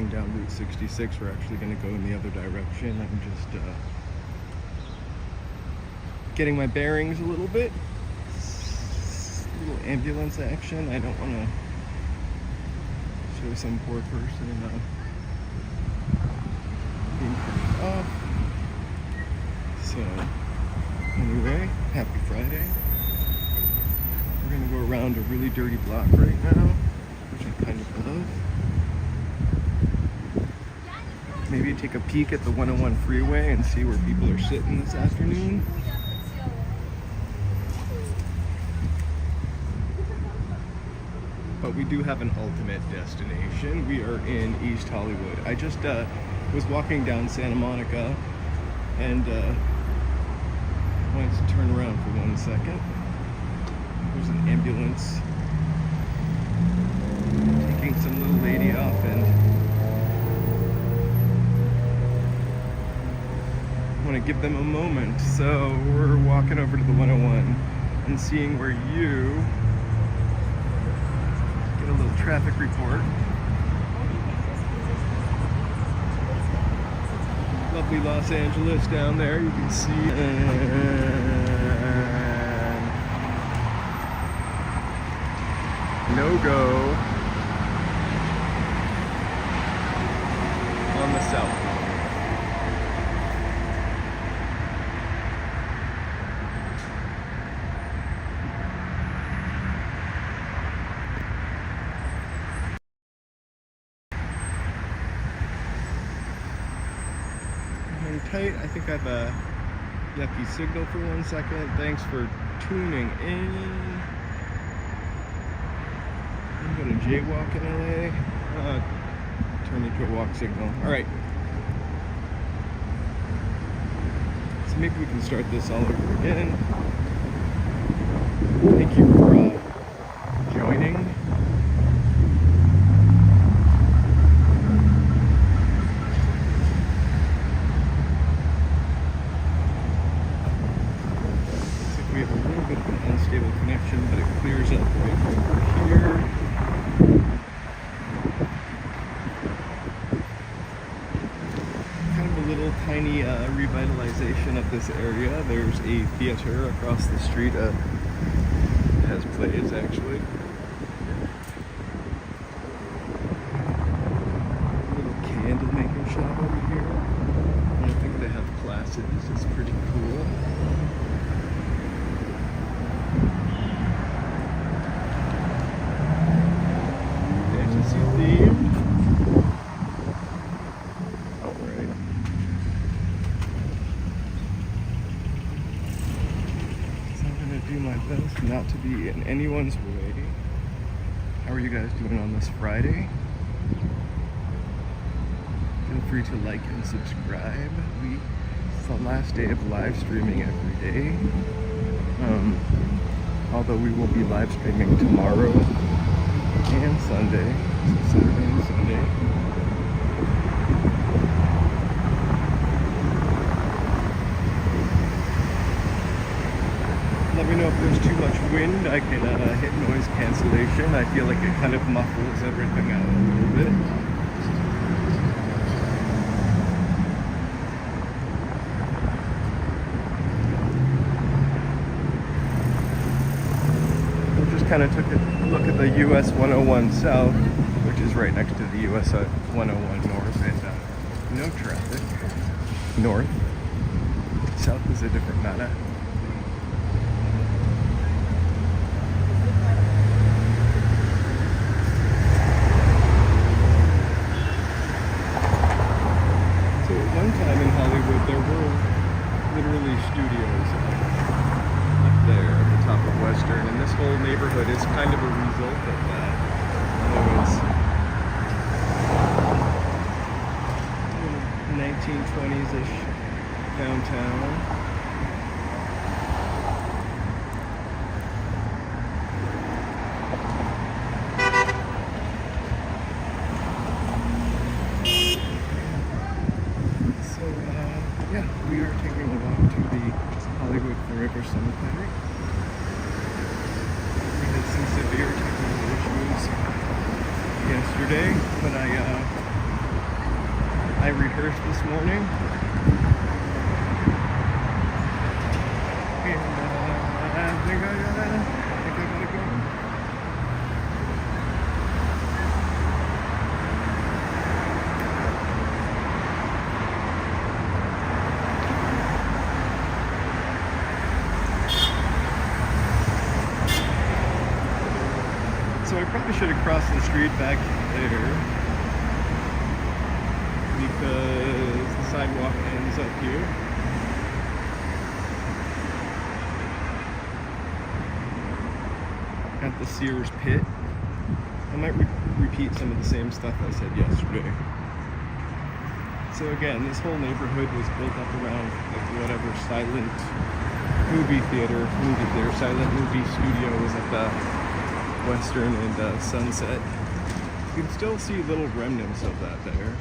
going down Route 66. We're actually going to go in the other direction. I'm just getting my bearings a little bit. A little ambulance action. I don't want to show some poor person being carried off. So anyway, happy Friday. We're gonna go around a really dirty block right now, which I kind of love. Maybe take a peek at the 101 freeway and see where people are sitting this afternoon. But we do have an ultimate destination. We are in East Hollywood. I just was walking down Santa Monica and wanted to turn around for 1 second. There's an ambulance taking some little lady off, and I want to give them a moment. So we're walking over to the 101 and seeing where you get a little traffic report. Lovely Los Angeles down there, you can see. No go on the south. Hang tight. I think I have a yucky signal for 1 second. Thanks for tuning in. I'm going to jaywalk in LA. Turn into a walk signal. Alright. So maybe we can start this all over again. Thank you for joining. Looks like we have a little bit of an unstable connection, but it clears up right over here. Tiny revitalization of this area. There's a theater across the street. It has plays actually. A little candle making shop over here. I think they have classes. It's pretty cool. Fantasy themed. Do my best not to be in anyone's way. How are you guys doing on this Friday? Feel free to like and subscribe. It's the last day of live streaming every day. Although we will be live streaming tomorrow and Sunday. So Saturday and Sunday. Let me know if there's too much wind. I can hit noise cancellation. I feel like it kind of muffles everything out a little bit. I just kind of took a look at the US 101 South, which is right next to the US 101 North, and no traffic. North. South is a different matter. One time in Hollywood, there were literally studios up there at the top of Western, and this whole neighborhood is kind of a result of that. It was 1920s-ish downtown. We are taking a walk to the Hollywood Forever Cemetery. We had some severe technical issues yesterday, but I I rehearsed this morning. And I think I gotta go. So I probably should have crossed the street back there, because the sidewalk ends up here. At the Sears pit. I might repeat some of the same stuff I said yesterday. So again, this whole neighborhood was built up around like whatever silent movie theater, silent movie studio was at the Western and Sunset. You can still see little remnants of that there.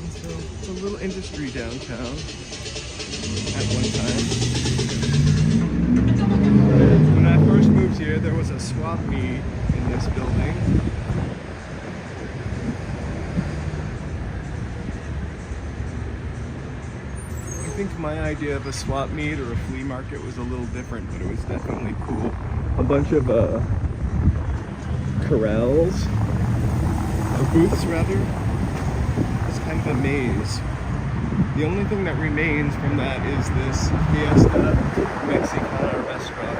And so it's a little industry downtown at one time. When I first moved here, there was a swap meet in this building. I think my idea of a swap meet or a flea market was a little different, but it was definitely cool. A bunch of corrals, or booths rather. It's kind of a maze. The only thing that remains from that is this Fiesta Mexicana restaurant,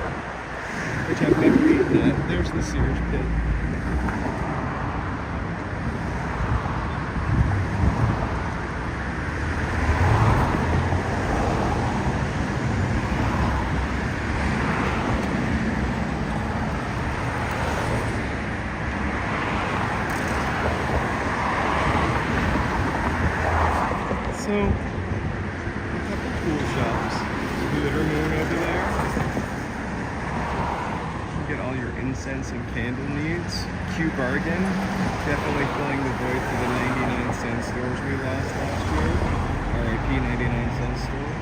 which I've never eaten at. There's the Sears pit. So, a couple cool shops. Glitter Moon over there. You get all your incense and candle needs. Q Bargain, definitely filling the void for the 99-cent stores we lost last year. RIP 99-cent store.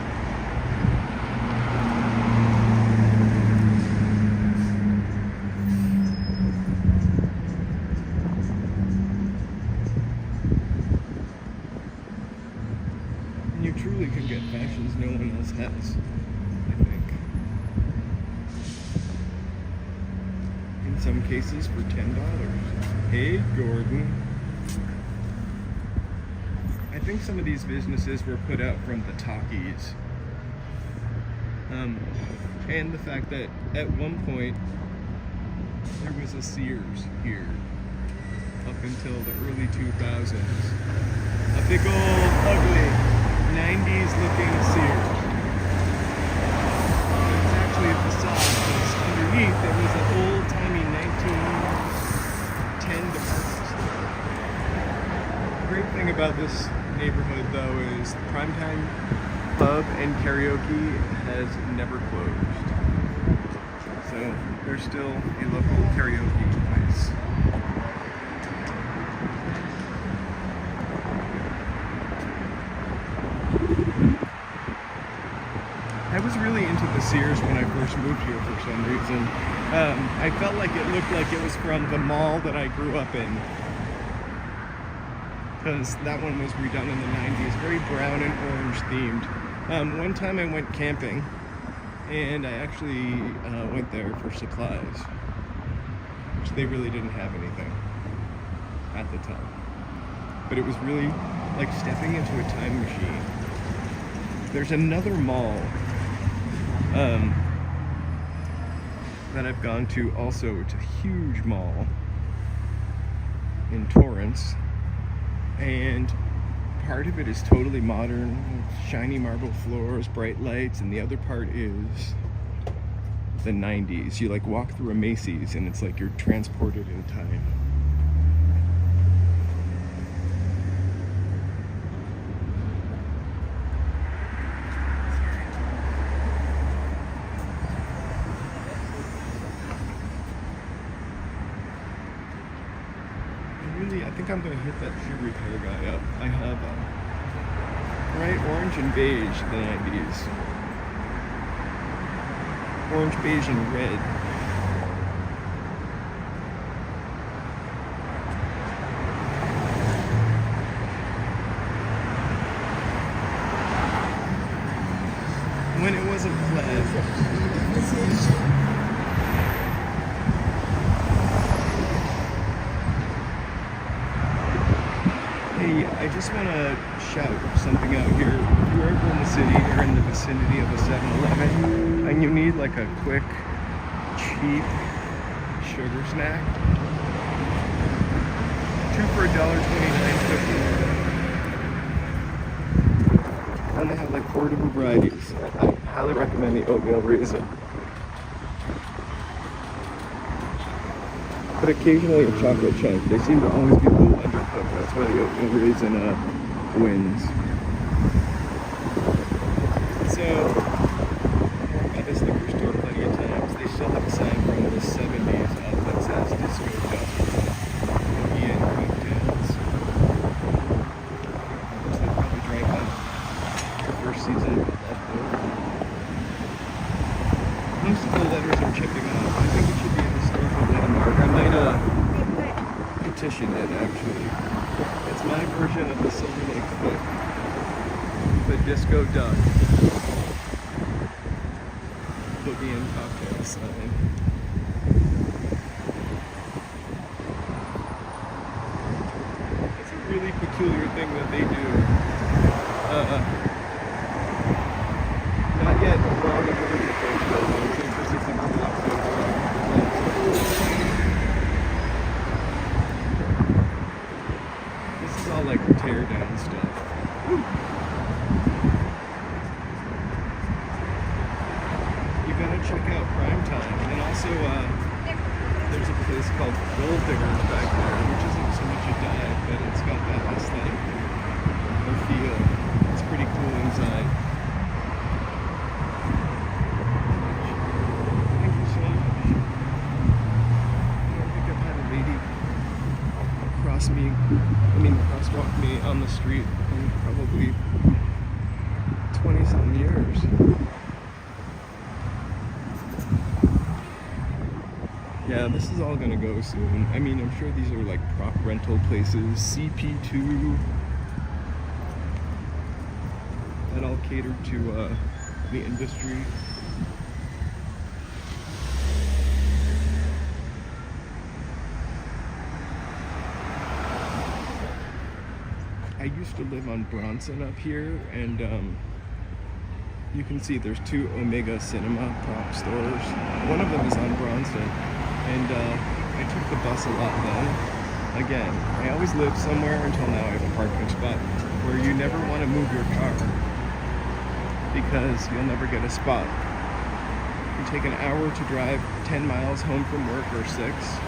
You truly can get fashions no one else has, I think. In some cases for $10. Hey, Gordon. I think some of these businesses were put out from the talkies. And the fact that at one point there was a Sears here up until the early 2000s. A big old ugly 90s looking Sears. It was actually a facade, because underneath there was an old timey 1910 department store. The great thing about this neighborhood though is the Primetime Pub and Karaoke has never closed. So there's still a local karaoke place. I was really into the Sears when I first moved here for some reason. I felt like it looked like it was from the mall that I grew up in, because that one was redone in the 90s, very brown and orange themed. One time I went camping, and I actually went there for supplies, which they really didn't have anything at the time. But it was really like stepping into a time machine. There's another mall that I've gone to also. It's a huge mall in Torrance, and part of it is totally modern, shiny marble floors, bright lights, and the other part is the 90s. You like walk through a Macy's and it's like you're transported in time. I think I'm going to hit that shoe repair guy up. I have bright orange and beige, the 90s. Orange, beige, and red. Hey, I just want to shout something out here. If you're ever in the city or in the vicinity of a 7-Eleven and you need like a quick, cheap sugar snack, 2 for $1.29.50. And they have like 4 different varieties. I highly recommend the oatmeal raisin. But occasionally a chocolate chunk. They seem to always be a little undercooked. That's why the oatmeal raisin wins. So, at this liquor store plenty of times, they still have a sign from the 70s up that says Disco Duck Ian Cocktails. So they probably drank that the first season of Leftover. Most of the letters are chipping off. I think it should be a historical landmark. I might petition it, actually. It's my version of the Silver Lake Foot. The Disco Duck. Boogie cocktail sign. It's a really peculiar thing that they do. Not yet wrong with the British building. This is This is all like tear down stuff. Woo. You gotta check out Prime Time, and also there's a place called Gold Diggers back there, which isn't so much a dive, but it's got that aesthetic or feel. It's pretty cool inside. Thank you so much. I don't think I've had a lady crosswalk me on the street in probably 20-something years. Yeah, this is all gonna go soon. I mean, I'm sure these are like prop rental places, CP2, that all cater to the industry. I used to live on Bronson up here, and you can see there's 2 Omega Cinema prop stores. One of them is on Bronson, and I took the bus a lot then. Again, I always lived somewhere until now I have a parking spot where you never want to move your car because you'll never get a spot. You take an hour to drive 10 miles home from work or 6,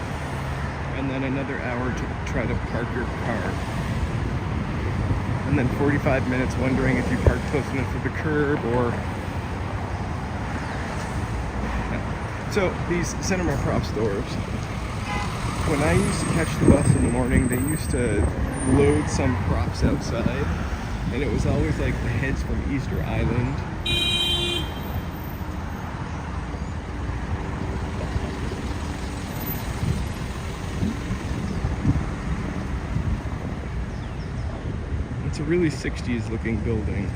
and then another hour to try to park your car. And then 45 minutes wondering if you parked close enough to the curb or... So, these cinema prop stores, when I used to catch the bus in the morning, they used to load some props outside, and it was always like the heads from Easter Island. It's a really 60s looking building.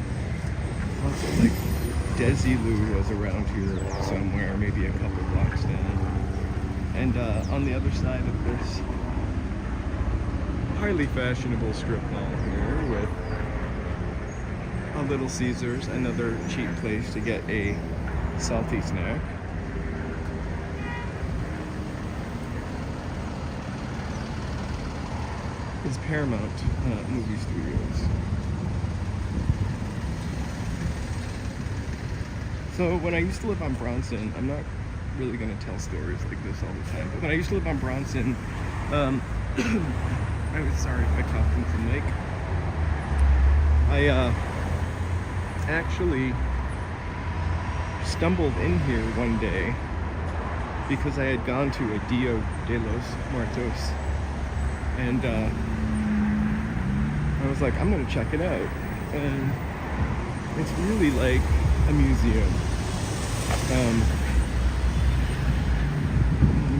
Lots of like Desilu was around here somewhere, maybe a couple blocks down. And on the other side of this highly fashionable strip mall here with a Little Caesars, another cheap place to get a salty snack. Is Paramount Movie Studios. So when I used to live on Bronson, I'm not really going to tell stories like this all the time, but when I used to live on Bronson, I was sorry if I talked into the mic. I actually stumbled in here one day because I had gone to a Dia de los Muertos, and I was like, I'm gonna check it out, and it's really like a museum.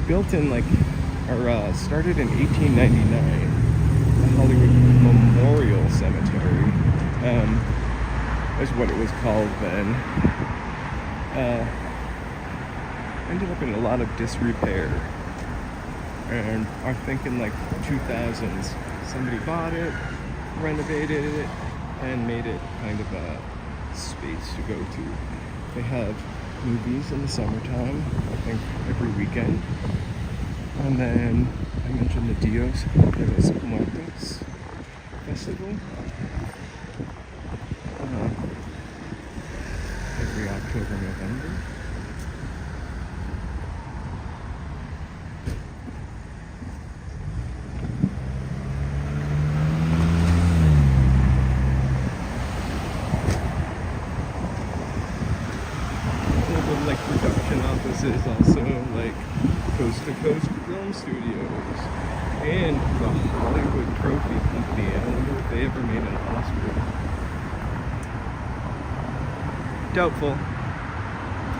Built in like, or started in 1899, the Hollywood Memorial Cemetery, is what it was called then. Ended up in a lot of disrepair, and I think in like 2000s somebody bought it, renovated it and made it kind of a space to go to. They have movies in the summertime, I think every weekend. And then I mentioned the Dios de los Muertos festival. Every October, November. Like production offices, also like coast to coast film studios, and the Hollywood Trophy Company. I wonder if they ever made an Oscar. Doubtful,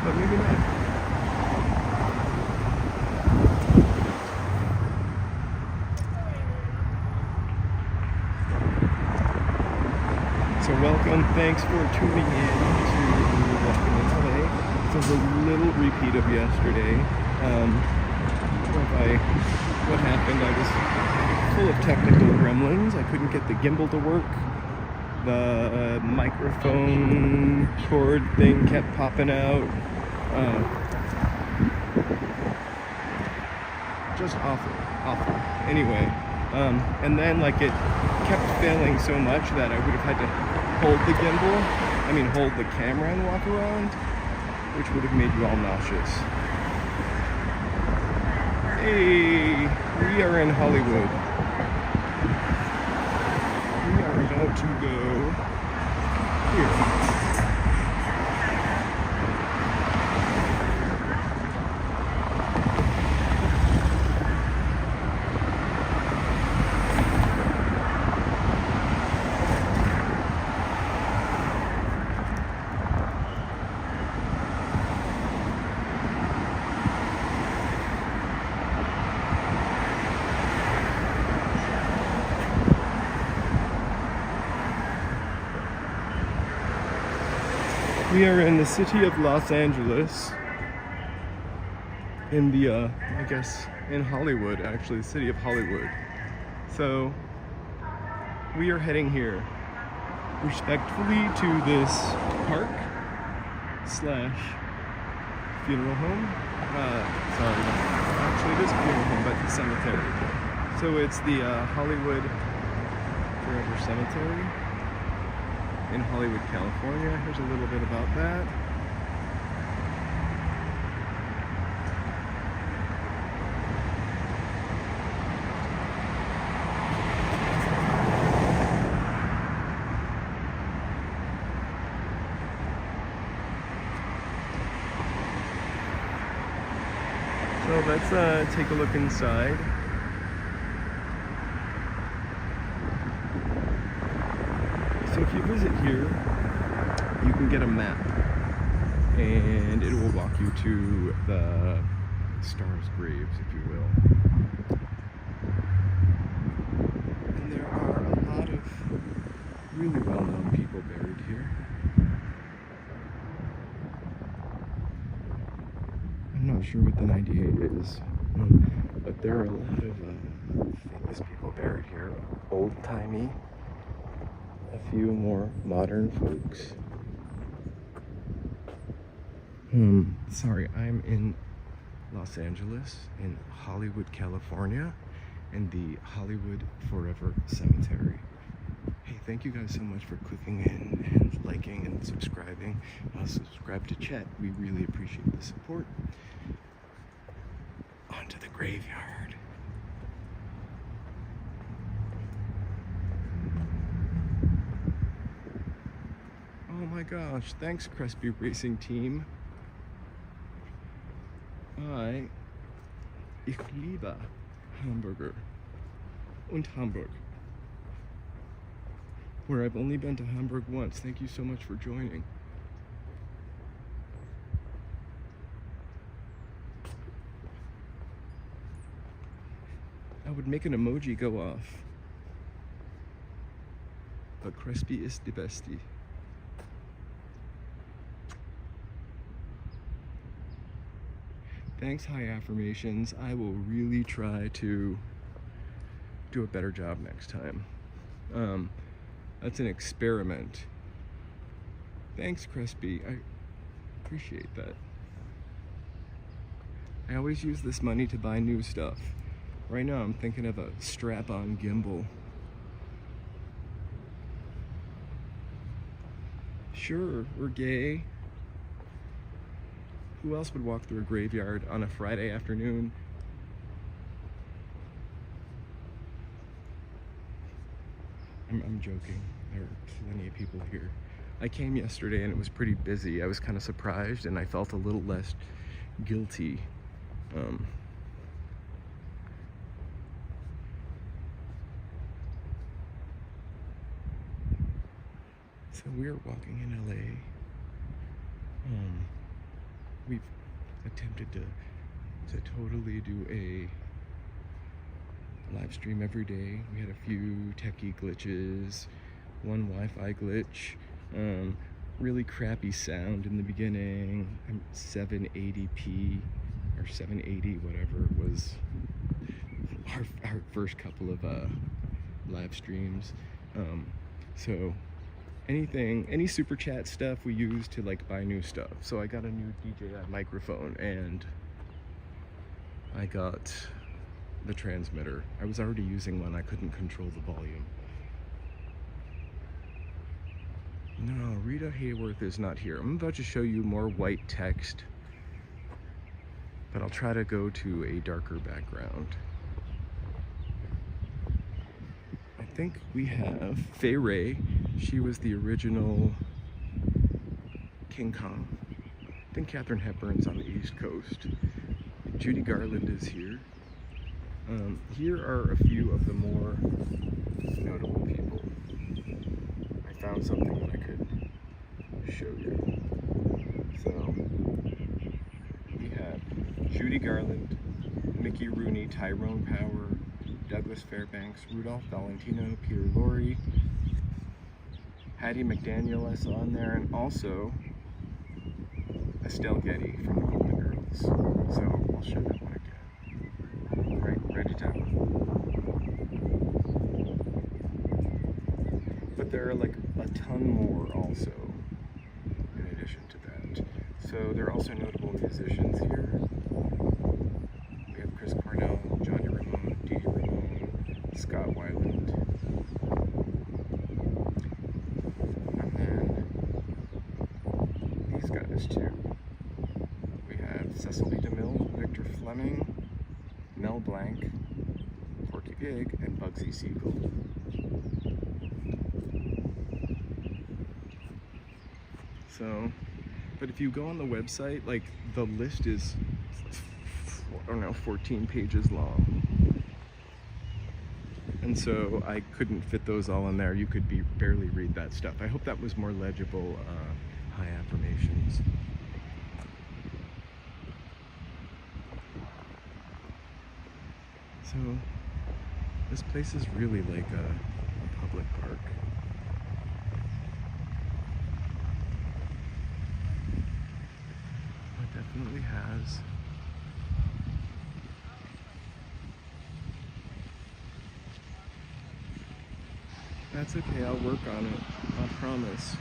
but maybe not. So welcome, thanks for tuning in to Walking in LA. So a little repeat of yesterday. What happened, I was full of technical gremlins. I couldn't get the gimbal to work. The microphone cord thing kept popping out. Just awful. Anyway, and then like it kept failing so much that I would have had to hold the camera and walk around, which would have made you all nauseous. Hey, we are in Hollywood. We are about to go here. We are in the city of Los Angeles, in the, I guess, in Hollywood, actually, the city of Hollywood. So, we are heading here, respectfully, to this park / funeral home. Sorry, actually it is a funeral home, but the cemetery. So it's the Hollywood Forever Cemetery in Hollywood, California. Here's a little bit about that. So let's take a look inside. So if you visit here, you can get a map, and it will walk you to the stars' graves, if you will. And there are a lot of really well-known people buried here. I'm not sure what the 98 is, but there are a lot of famous people buried here. Old-timey. A few more modern folks. Sorry, I'm in Los Angeles, in Hollywood, California, in the Hollywood Forever Cemetery. Hey, thank you guys so much for clicking in and liking and subscribing. Subscribe to Chet. We really appreciate the support. On to the graveyard. Oh my gosh, thanks Crespi Racing Team. Ich liebe Hamburger und Hamburg, where I've only been to Hamburg once. Thank you so much for joining. I would make an emoji go off, but Crespi is the bestie. Thanks, High Affirmations. I will really try to do a better job next time. That's an experiment. Thanks, Crispy. I appreciate that. I always use this money to buy new stuff. Right now I'm thinking of a strap-on gimbal. Sure, we're gay. Who else would walk through a graveyard on a Friday afternoon? I'm joking. There are plenty of people here. I came yesterday and it was pretty busy. I was kind of surprised and I felt a little less guilty. So we're walking in LA. We've attempted to totally do a live stream every day. We had a few techie glitches, one Wi-Fi glitch, really crappy sound in the beginning, 780p or 780, whatever it was, our first couple of live streams. So any super chat stuff we use to like buy new stuff. So I got a new DJI microphone and I got the transmitter. I was already using one, I couldn't control the volume. No, Rita Hayworth is not here. I'm about to show you more white text, but I'll try to go to a darker background. I think we have Fay Ray. She was the original King Kong. I think Katharine Hepburn's on the East Coast. Judy Garland is here. Here are a few of the more notable people. I found something that I could show you. So, we have Judy Garland, Mickey Rooney, Tyrone Power, Douglas Fairbanks, Rudolph Valentino, Peter Lorre, Hattie McDaniel I saw on there, and also Estelle Getty from the Golden Girls. So I'll show that one again. Write it down. But there are like a ton more also in addition to that. So there are also notable musicians here. We have Chris Cornell, Johnny Ramone, Dee Dee Ramone, Scott Weiland. And then these guys too. We have Cecil B. DeMille, Victor Fleming, Mel Blanc, Porky Pig, and Bugsy Siegel. So, but if you go on the website, like the list is, I don't know, 14 pages long. And so I couldn't fit those all in there. You could barely read that stuff. I hope that was more legible, high affirmations. So this place is really like a public park. It definitely has That's okay, I'll work on it. I promise.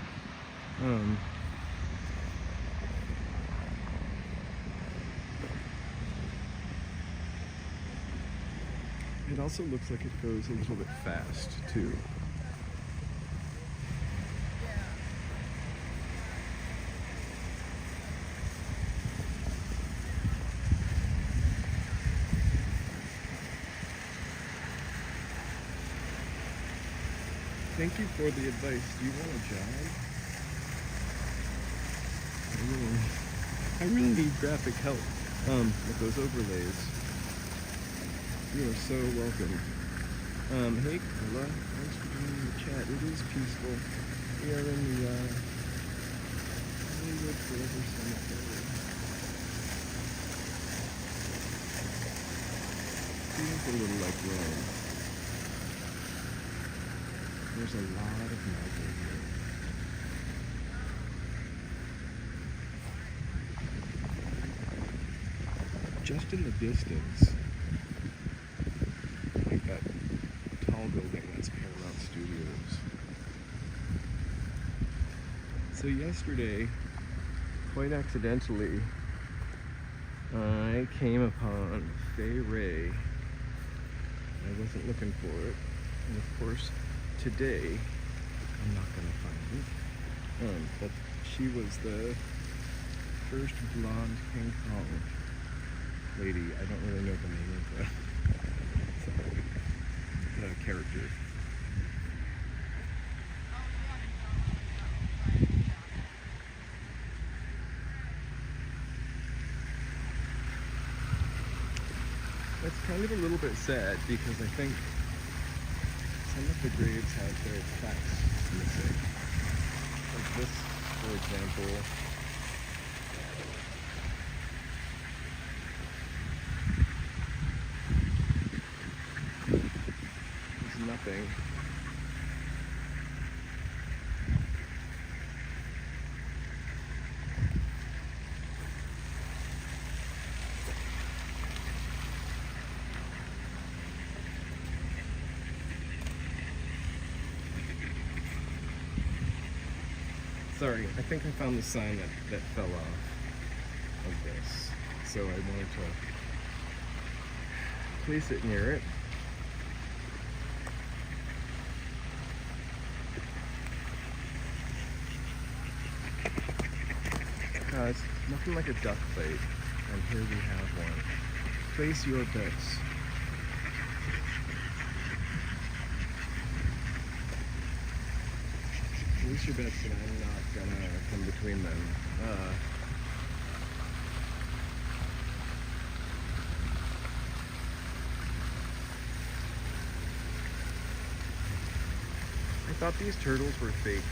It also looks like it goes a little bit fast, too. Thank you for the advice. Do you want a job? I really need graphic help with those overlays. You are so welcome. Hey Carla, thanks for joining the chat. It is peaceful. We are in the Hollywood Forever Cemetery. Feels a little like Rome. There's a lot of marble here. Just in the distance, like that tall building, that's Paramount Studios. So yesterday, quite accidentally, I came upon Fay Ray. I wasn't looking for it. And of course, today, I'm not gonna find it. But she was the first blonde King Kong lady. I don't really know the name of the character. It's kind of a little bit sad because I think some of the graves have their plaques missing. Like this, for example. There's nothing. Sorry, I think I found the sign that fell off of this. So I wanted to place it near it. It's nothing like a duck plate, and here we have one. Place your bets. Place your bets, and I'm not gonna come between them. I thought these turtles were fake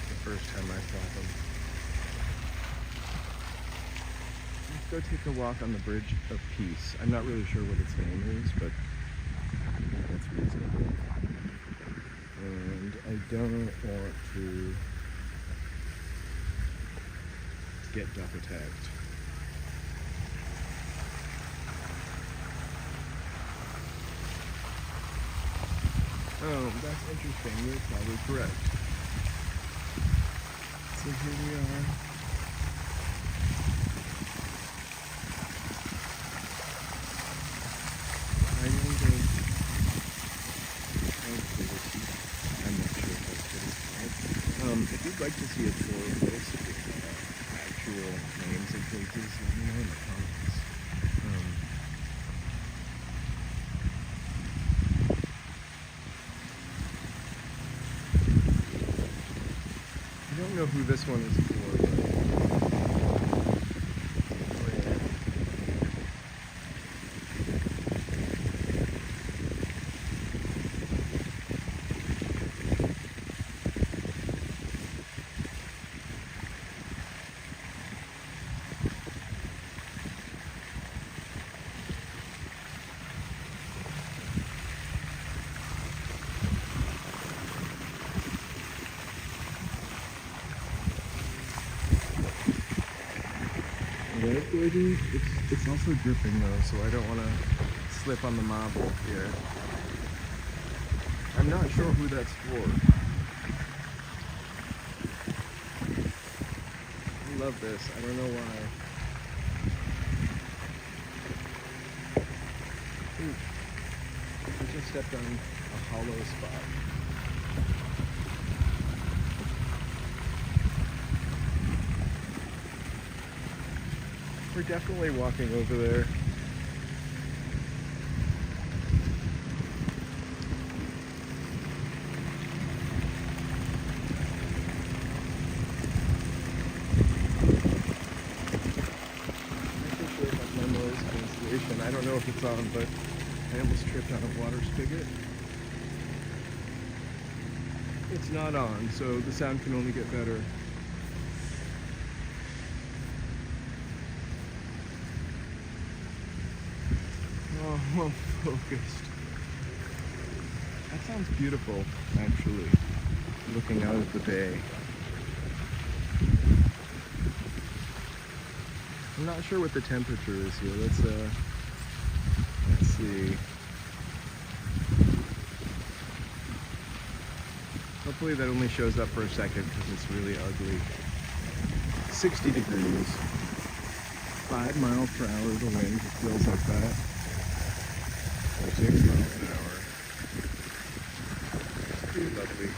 the first time I saw them. Let's go take a walk on the Bridge of Peace. I'm not really sure what its name is, but I think that's reasonable. And I don't want to get duck attacked. Oh, that's interesting. You're probably correct. So here we are. If you'd like to see a tour of this with actual names and places, let me know in the comments. I don't know who this one is for, but it's also dripping though, so I don't want to slip on the marble here. I'm not sure who that's for. I love this. I don't know why. Ooh, I just stepped on a hollow spot. We're definitely walking over there. I don't know if it's on, but I almost tripped on a water spigot. It's not on, so the sound can only get better. Oh, well focused. That sounds beautiful, actually, looking out of the bay. I'm not sure what the temperature is here. Let's see. Hopefully that only shows up for a second because it's really ugly. 60 degrees. 5 miles per hour the wind, it feels like that. Or 6 miles an hour. It's pretty lovely.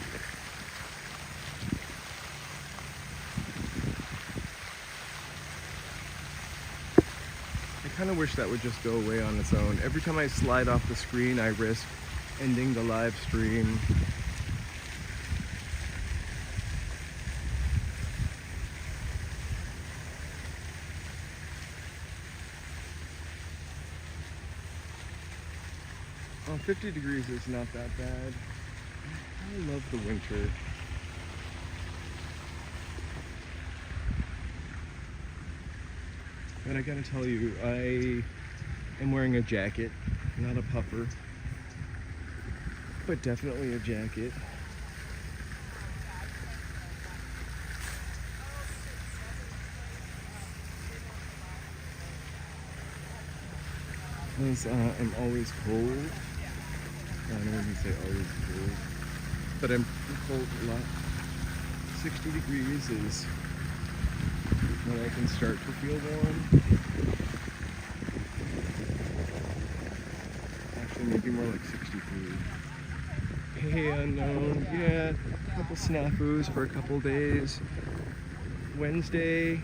I kind of wish that would just go away on its own. Every time I slide off the screen, I risk ending the live stream. Oh, 50 degrees is not that bad. I love the winter. But I gotta tell you, I am wearing a jacket, not a puffer, but definitely a jacket. Because I'm always cold. I don't even say always cold, but I'm cold a lot. 60 degrees is when I can start to feel warm. Actually, maybe more like 63. Hey, unknown. Yeah, a couple snafus for a couple days. Wednesday,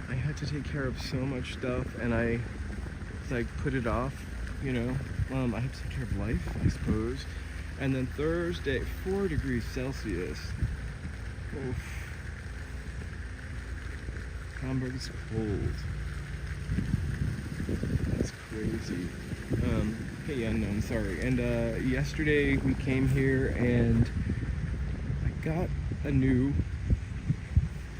I had to take care of so much stuff, and I like put it off. You know, I have to take care of life, I suppose. And then Thursday, 4 degrees Celsius. Oof. Hamburg's cold. That's crazy. Hey, unknown, sorry. And yesterday we came here and I got a new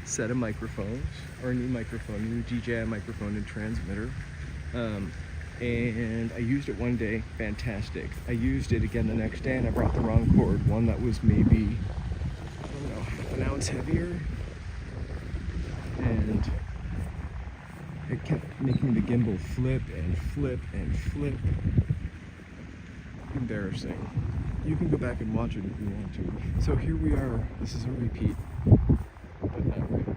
set of microphones, or a new microphone, new DJI microphone and transmitter. And I used it one day, fantastic. I used it again the next day and I brought the wrong cord, one that was maybe, I don't know, half an ounce heavier. And it kept making the gimbal flip and flip and flip. Embarrassing. You can go back and watch it if you want to. So here we are, this is a repeat, but not really.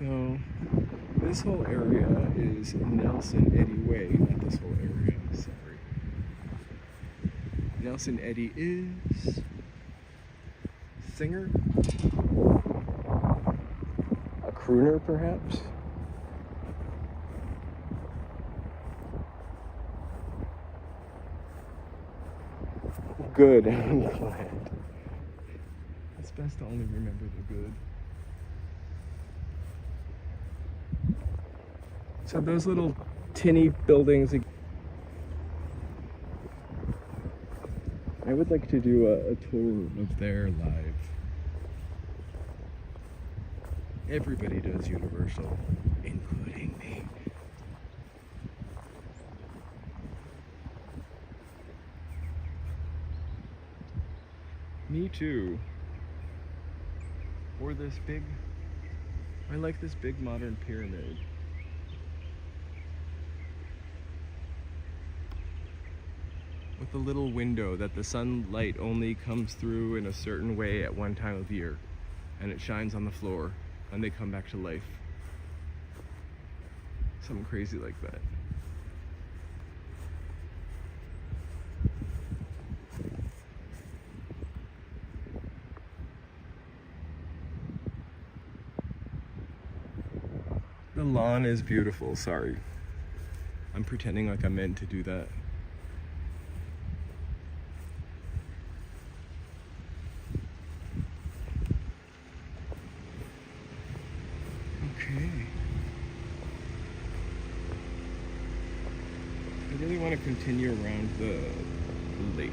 So, this whole area is Nelson Eddy Way, not this whole area, sorry. Nelson Eddy is singer, a crooner perhaps. Good, I'm glad. It's best to only remember the good. So those little tinny buildings, I would like to do a tour of their live. Everybody does Universal, including me. Me too. Or this big, I like this big modern pyramid. With a little window that the sunlight only comes through in a certain way at one time of year, and it shines on the floor and they come back to life. Something crazy like that. The lawn is beautiful, sorry. I'm pretending like I meant to do that. Okay. I really want to continue around the lake.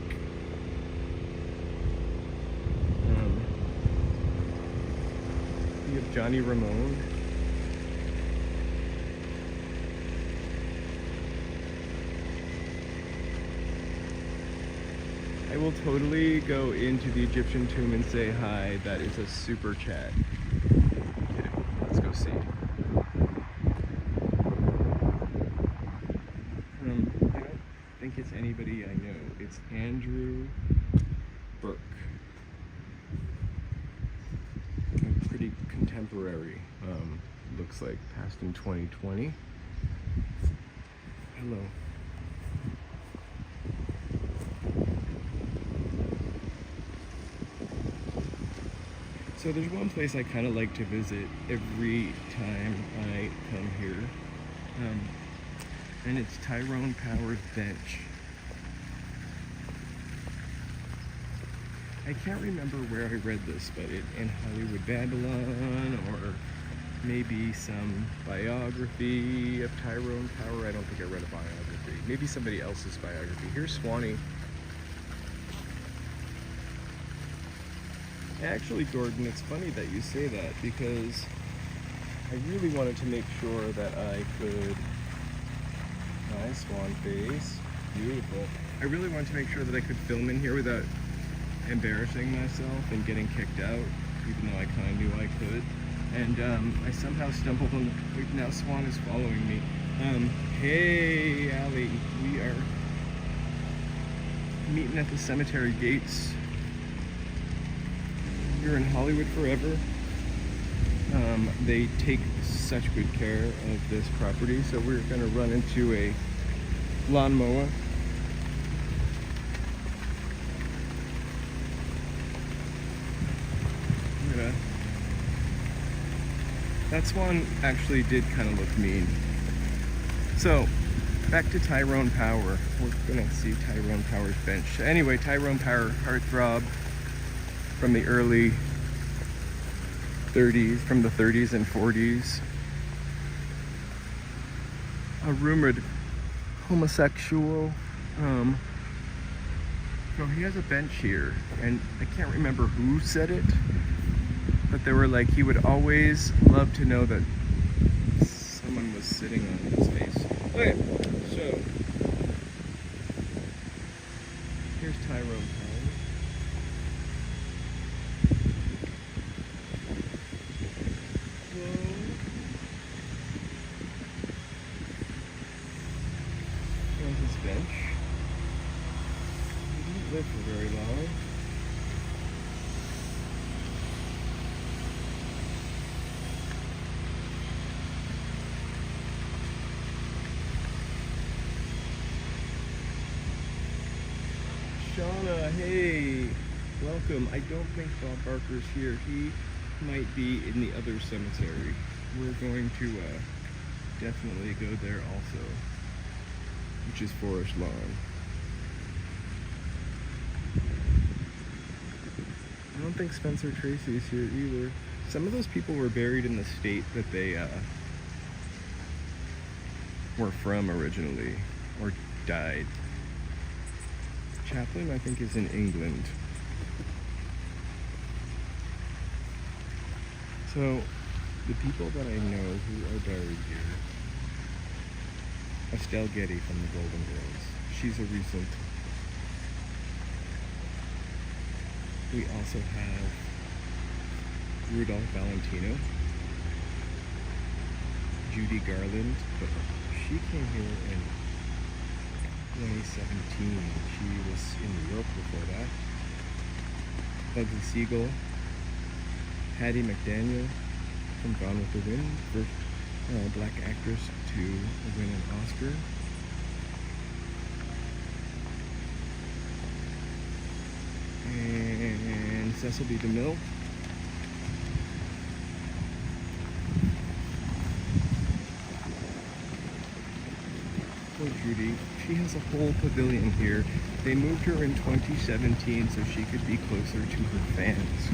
We have Johnny Ramone. I will totally go into the Egyptian tomb and say hi. That is a super chat. Okay, let's go see. I don't think it's anybody I know. It's Andrew Burke. Pretty contemporary. Looks like passed in 2020. Hello. So there's one place I kind of like to visit every time I come here, and it's Tyrone Power's bench. I can't remember where I read this, but in Hollywood Babylon, or maybe some biography of Tyrone Power. I don't think I read a biography. Maybe somebody else's biography. Here's Swanee. Actually, Gordon, it's funny that you say that, because I really wanted to make sure that I could... Nice swan face. Beautiful. I really wanted to make sure that I could film in here without embarrassing myself and getting kicked out, even though I kind of knew I could. And I somehow stumbled on the... Now Swan is following me. Hey, Allie. We are meeting at the cemetery gates. Here in Hollywood forever. They take such good care of this property, so we're going to run into a lawnmower. That swan actually did kind of look mean. So, back to Tyrone Power. We're going to see Tyrone Power's bench. Anyway, Tyrone Power, heartthrob from the early 30s, from the 30s and 40s. A rumored homosexual. So he has a bench here, and I can't remember who said it, but they were like, he would always love to know that someone was sitting on his face. Okay, so here's Tyrone Power. Here's his bench. He didn't live for very long. Shauna, hey, welcome. I don't think Bob Barker's here. He might be in the other cemetery. We're going to definitely go there also, which is Forest Lawn. I don't think Spencer Tracy's here either. Some of those people were buried in the state that they were from originally, or died. Chaplin, I think, is in England. So, the people that I know who are buried here, Estelle Getty from the Golden Girls. She's a recent. We also have Rudolph Valentino, Judy Garland, but she came here in 2017. She was in New York before that. Bugsy Siegel, Hattie McDaniel from Gone with the Wind, first black actress to win an Oscar. And Cecil B. DeMille. Poor Judy. She has a whole pavilion here. They moved her in 2017 so she could be closer to her fans.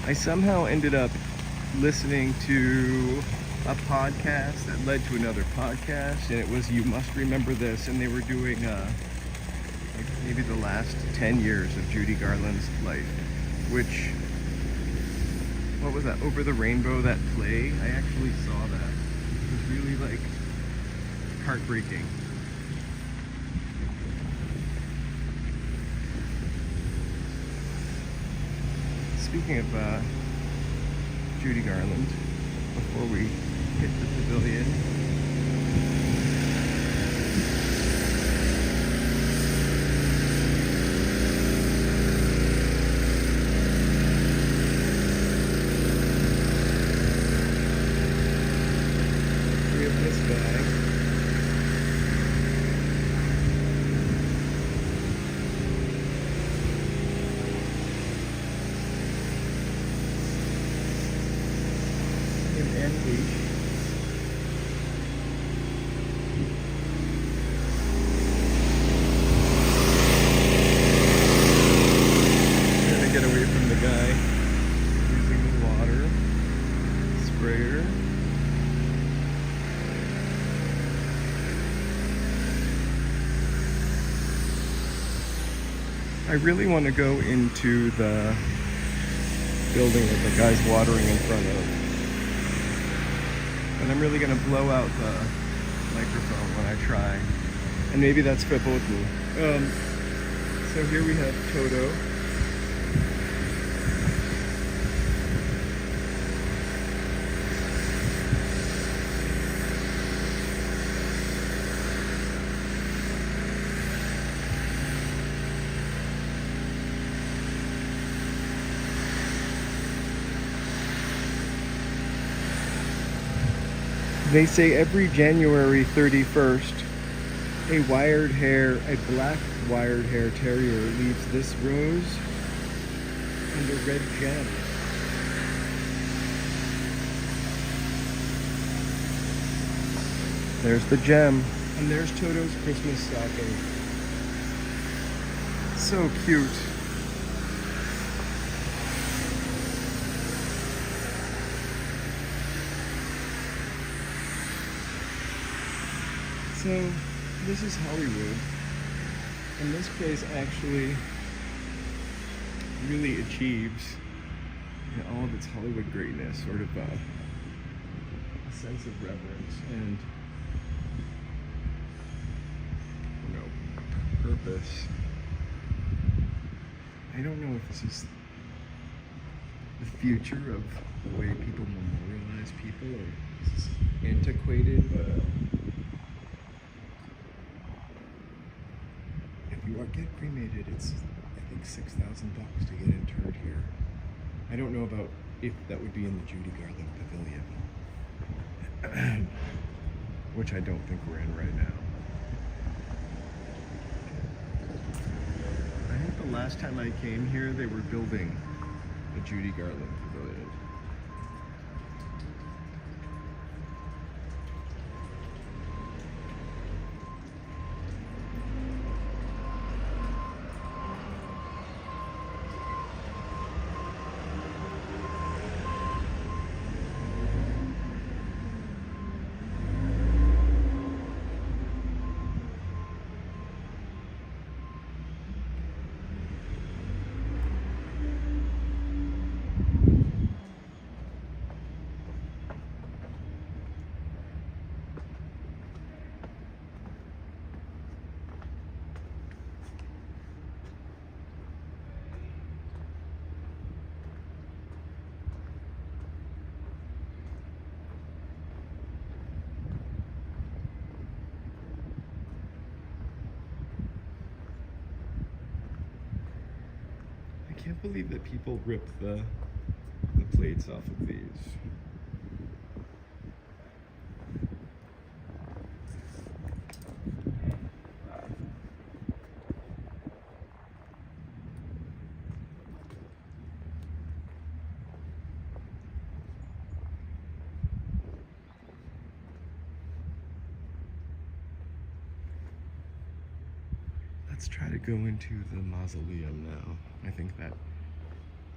I somehow ended up listening to a podcast that led to another podcast, and it was You Must Remember This, and they were doing like maybe the last 10 years of Judy Garland's life, which, what was that, Over the Rainbow, that play? I actually saw that. It was really like heartbreaking. Speaking of Judy Garland, before we hit the pavilion. We have this guy. And H. I'm gonna get away from the guy using the water sprayer. I really want to go into the building that the guy's watering in front of. But I'm really going to blow out the microphone when I try. And maybe that's for both of me. So here we have Toto. They say every January 31st, a black wired hair terrier leaves this rose and a red gem. There's the gem. And there's Toto's Christmas stocking. So cute. So, this is Hollywood, and this place actually really achieves all of its Hollywood greatness, sort of a sense of reverence and, purpose. I don't know if this is the future of the way people memorialize people, or this is antiquated, but get cremated, it's I think $6,000 to get interred here. I don't know about if that would be in the Judy Garland Pavilion, which I don't think we're in right now. I think the last time I came here, they were building the Judy Garland Pavilion. I can't believe that people rip the plates off of these. Let's try to go into the mausoleum now. I think that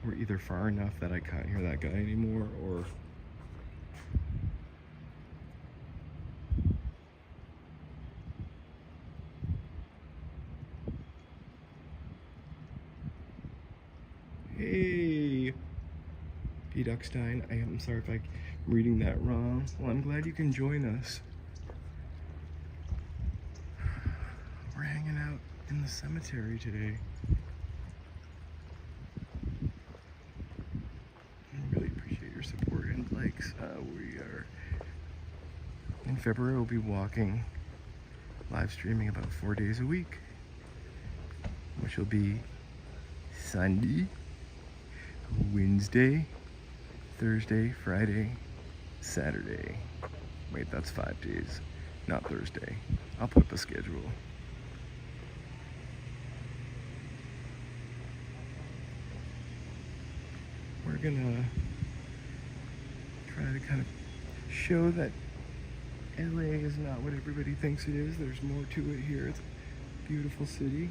we're either far enough that I can't hear that guy anymore, or hey, P. Duckstein. I'm sorry if I'm reading that wrong. Well, I'm glad you can join us. We're hanging out in the cemetery today. I really appreciate your support and likes. We are In February, we'll be walking, live streaming about 4 days a week, which will be Sunday, Wednesday, Thursday, Friday, Saturday. Wait, that's 5 days, not Thursday. I'll put up a schedule. We're gonna try to kind of show that LA is not what everybody thinks it is. There's more to it here. It's a beautiful city.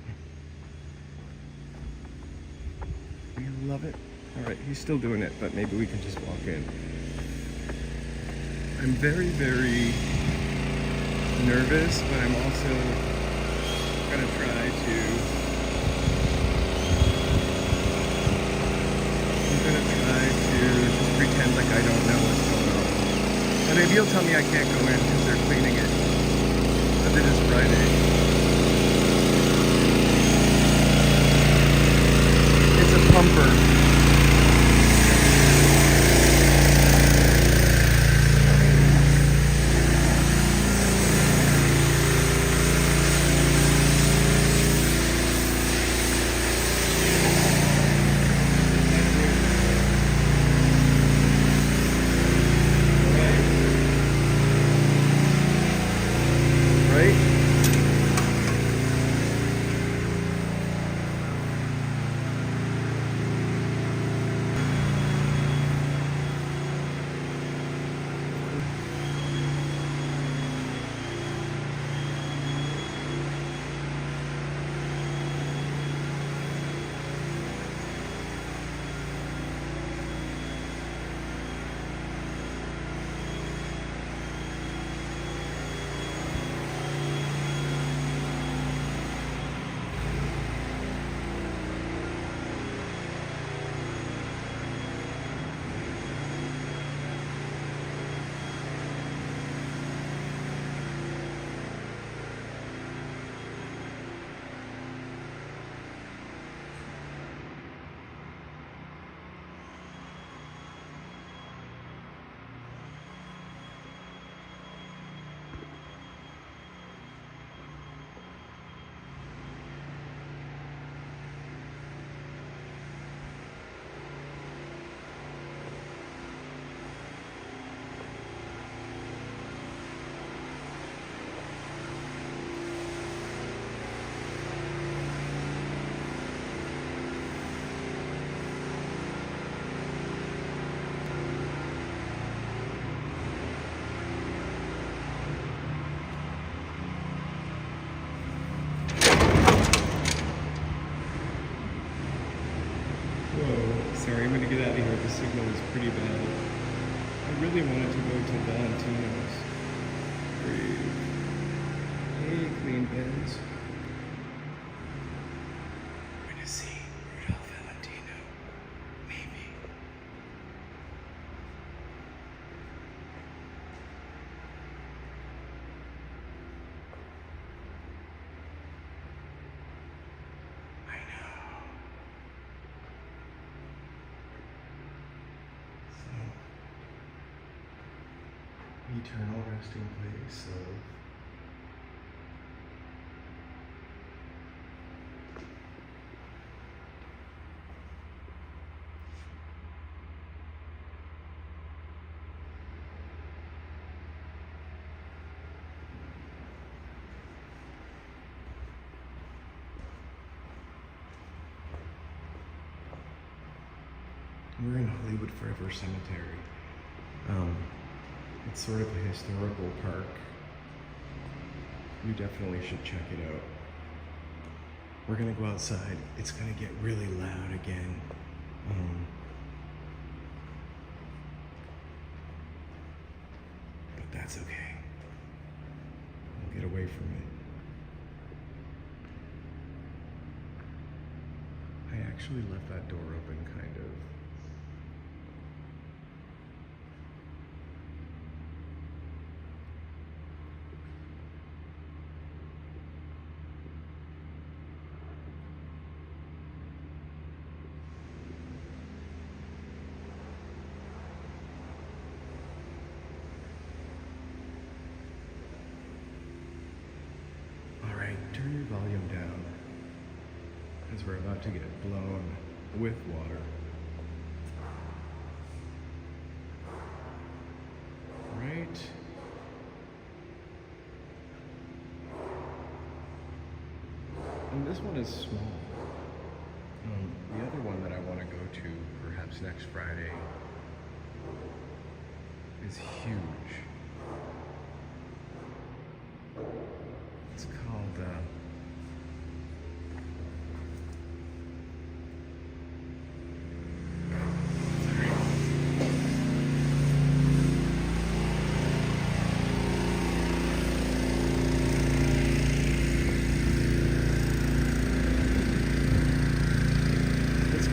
We love it. All right, he's still doing it, but maybe we can just walk in. I'm very, very nervous, but I'm also gonna try to just pretend like I don't know what's going on. And maybe you'll tell me I can't go in because they're cleaning it. But it is Friday. It's a pumper. Sorry, I'm gonna get out of here. The signal is pretty bad. I really wanted to go to Valentino's. Breathe. Hey, clean bins. We're gonna see Rudolph Valentino. Maybe. I know. Eternal resting place of we're in Hollywood Forever Cemetery. It's sort of a historical park. You definitely should check it out. We're gonna go outside. It's gonna get really loud again. But that's okay. We'll get away from it. I actually left that door open, kind of. going down as we're about to get blown with water. Right. And this one is small. The other one that I want to go to perhaps next Friday is huge. It's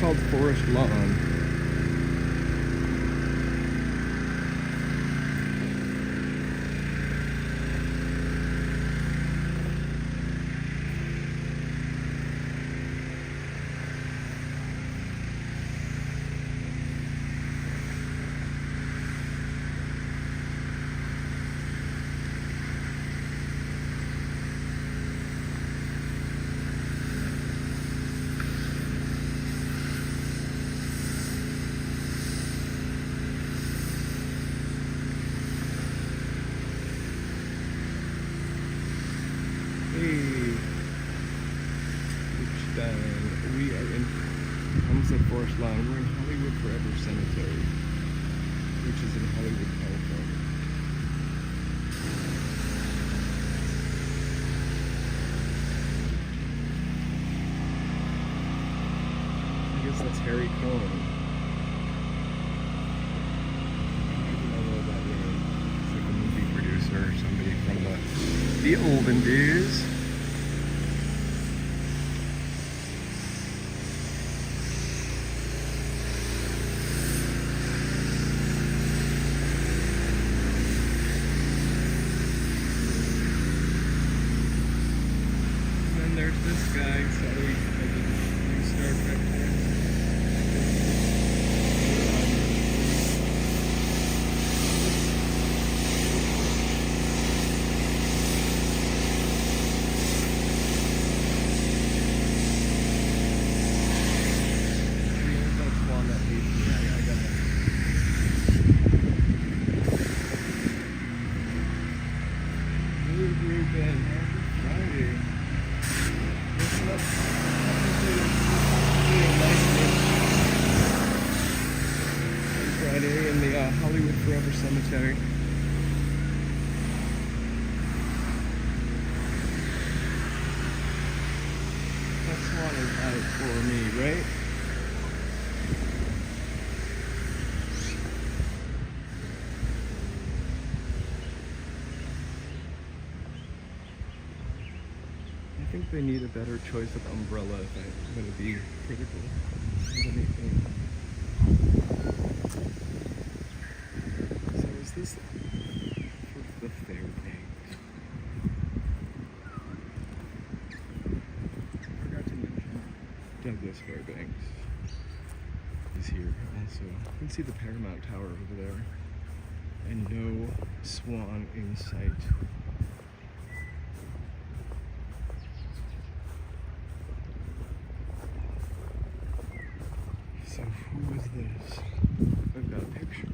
called Forest Lawn. We are in, I almost said Forest Lawn, we're in Hollywood Forever Cemetery, which is in Hollywood, California. I guess that's Harry Cohn. I don't know that name. It's like a movie producer or somebody from the olden days. There's this guy, sorry, I didn't use Star Trek there. That's one that hates me. I gotta. New group in Friday. Friday in the Hollywood Forever Cemetery. That swan is out for me, right? I think they need a better choice of umbrella if I'm going to be critical of anything. So is this for the Fairbanks? I forgot to mention Douglas Fairbanks is here also. You can see the Paramount Tower over there and no swan in sight. So who is this? I've got a picture.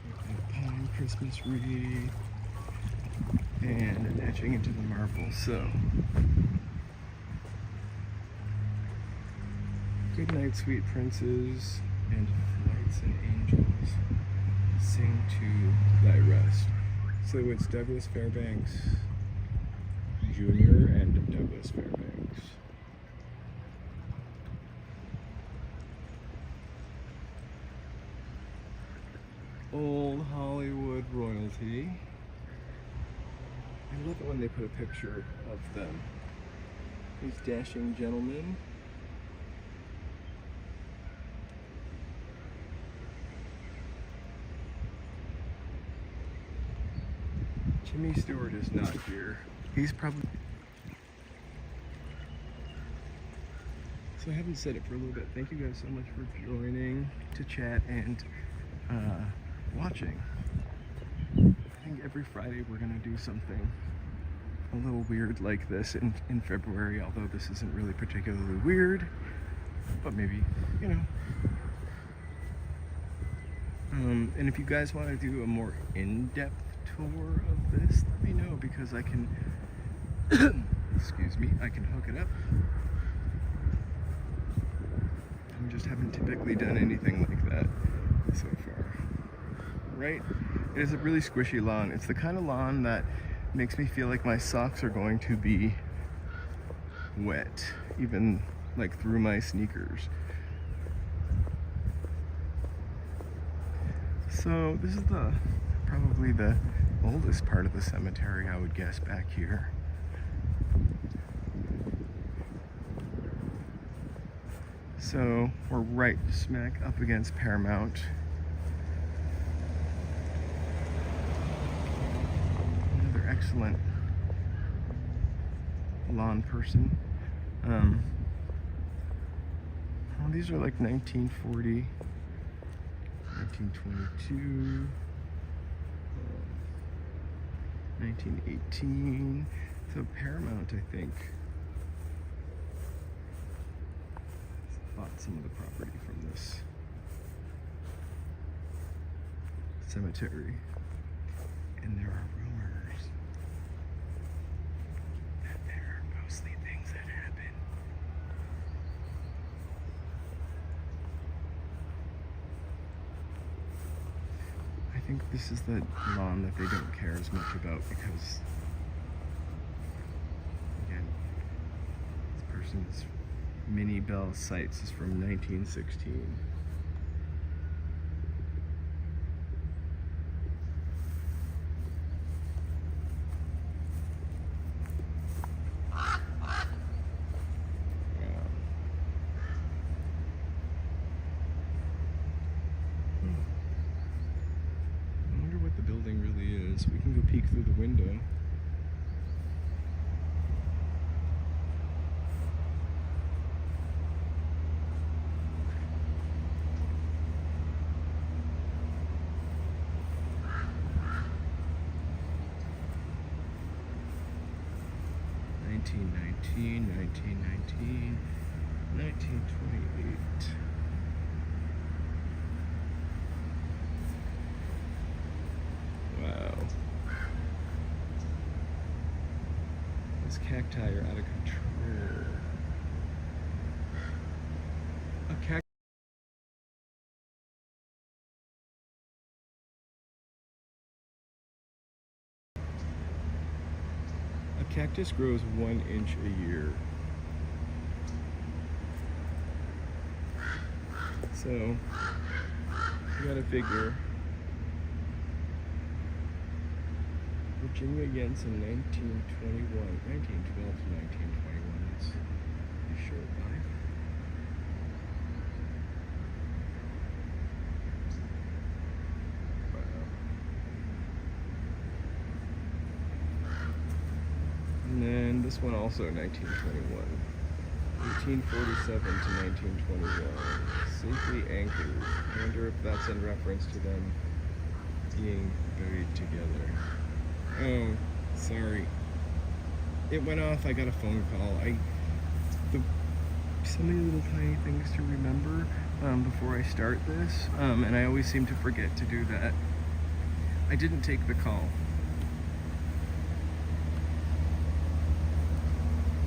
A pine Christmas wreath and an etching into the marble. So good night, sweet princes, and lights and angels sing to thy rest. So it's Douglas Fairbanks Jr. and Douglas Fairbanks. Old Hollywood royalty. I love it when they put a picture of them. These dashing gentlemen. Jimmy Stewart is not here. He's probably... So I haven't said it for a little bit. Thank you guys so much for joining to chat and watching. I think every Friday we're gonna do something a little weird like this in February, although this isn't really particularly weird, but maybe, you know. And if you guys want to do a more in-depth tour of this, let me know, because I can, excuse me, I can hook it up. I just haven't typically done anything like that so far, right? It is a really squishy lawn. It's the kind of lawn that makes me feel like my socks are going to be wet, even like through my sneakers. So this is probably the oldest part of the cemetery, I would guess, back here. So we're right smack up against Paramount. Another excellent lawn person. Oh, these are like 1940, 1922, 1918. So Paramount, I think, bought some of the property from this cemetery. And there are rumors that there are ghostly things that happen. I think this is the lawn that they don't care as much about because, again, this person's Minnie Bell Sites is from 1916. I wonder what the building really is. We can go peek through the window. '1919, 1919, 1928. Wow. These cacti are out of control. A cactus grows 1 inch a year. So, you gotta figure. Virginia Jensen, 1921, 1912 to 1921. That's a short life. And then this one also 1921. 1847 to 1921. Safely anchored. I wonder if that's in reference to them being buried together. Oh, sorry. It went off. I got a phone call. So many little tiny things to remember before I start this, and I always seem to forget to do that. I didn't take the call.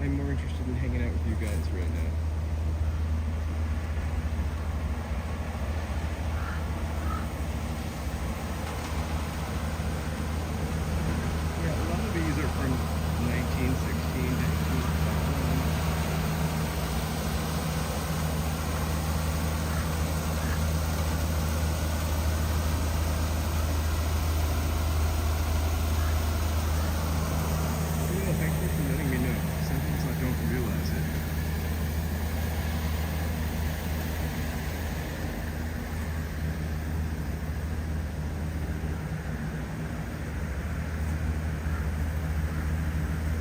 I'm more interested in hanging out with you guys right now. Yeah, a lot of these are from 1916 to 1921. Yeah, thanks for letting me know. Sometimes I don't realize it.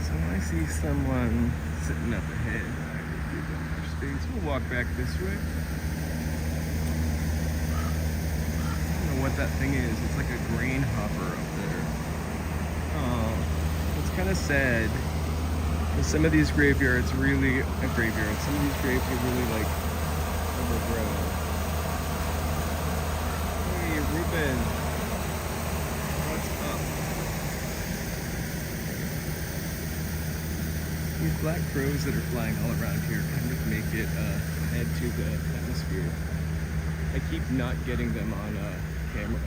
So I see someone sitting up ahead. I will give them more space. We'll walk back this way. I don't know what that thing is. It's like a grain hopper up there. Oh, it's kind of sad. Some of these graveyards really, some of these graves are really like overgrown. Hey, Ruben, what's up? These black crows that are flying all around here kind of make it add to the atmosphere. I keep not getting them on camera.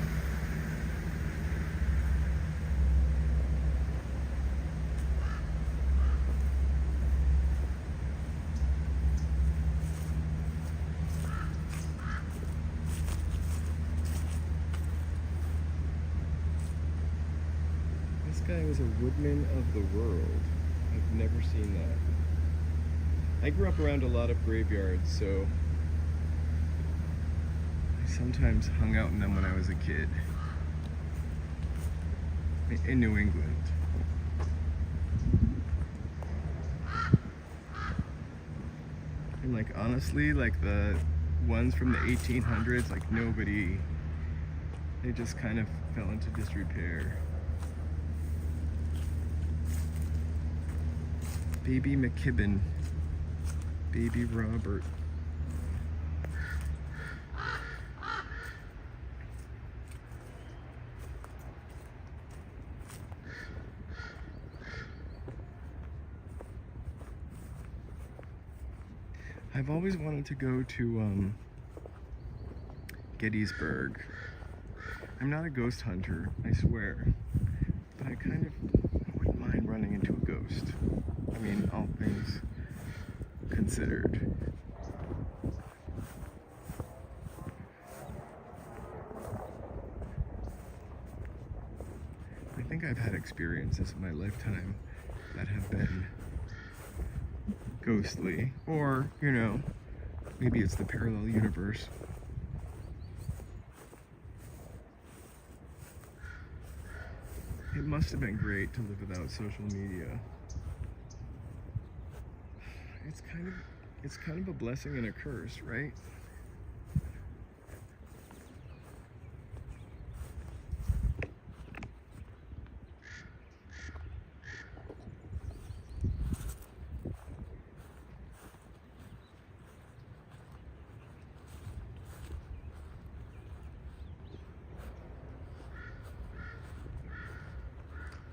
This guy was a woodman of the world. I've never seen that. I grew up around a lot of graveyards, so I sometimes hung out in them when I was a kid. In New England. And like honestly, like the ones from the 1800s, like nobody, they just kind of fell into disrepair. Baby McKibben, Baby Robert. I've always wanted to go to Gettysburg. I'm not a ghost hunter, I swear, but I kind of wouldn't mind running into a ghost. I mean, all things considered. I think I've had experiences in my lifetime that have been ghostly, or, you know, maybe it's the parallel universe. It must have been great to live without social media. It's kind of a blessing and a curse, right?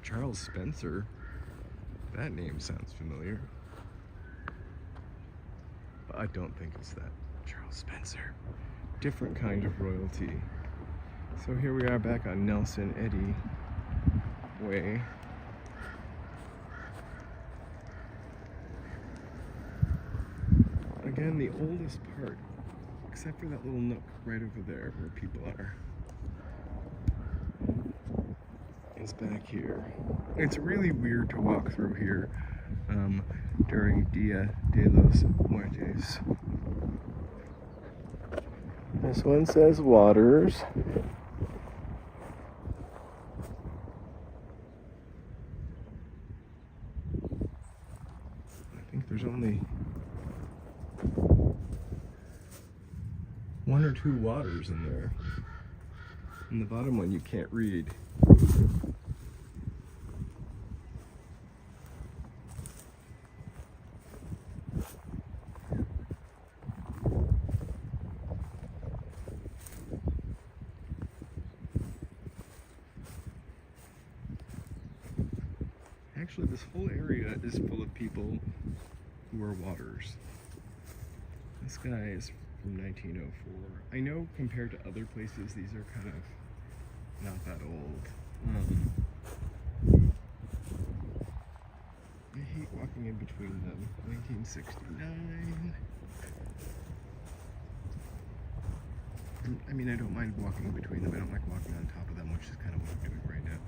Charles Spencer? That name sounds familiar. But I don't think it's that. Charles Spencer. Different kind of royalty. So here we are back on Nelson Eddy Way. Again, the oldest part, except for that little nook right over there where people are, is back here. It's really weird to walk through here during Dia de los Muertos. This one says Waters. I think there's only one or two Waters in there. And the bottom one you can't read. Actually, this whole area is full of people who are Waters. This guy is from 1904. I know compared to other places, these are kind of not that old. I hate walking in between them. 1969. I mean, I don't mind walking in between them. I don't like walking on top of them, which is kind of what I'm doing right now.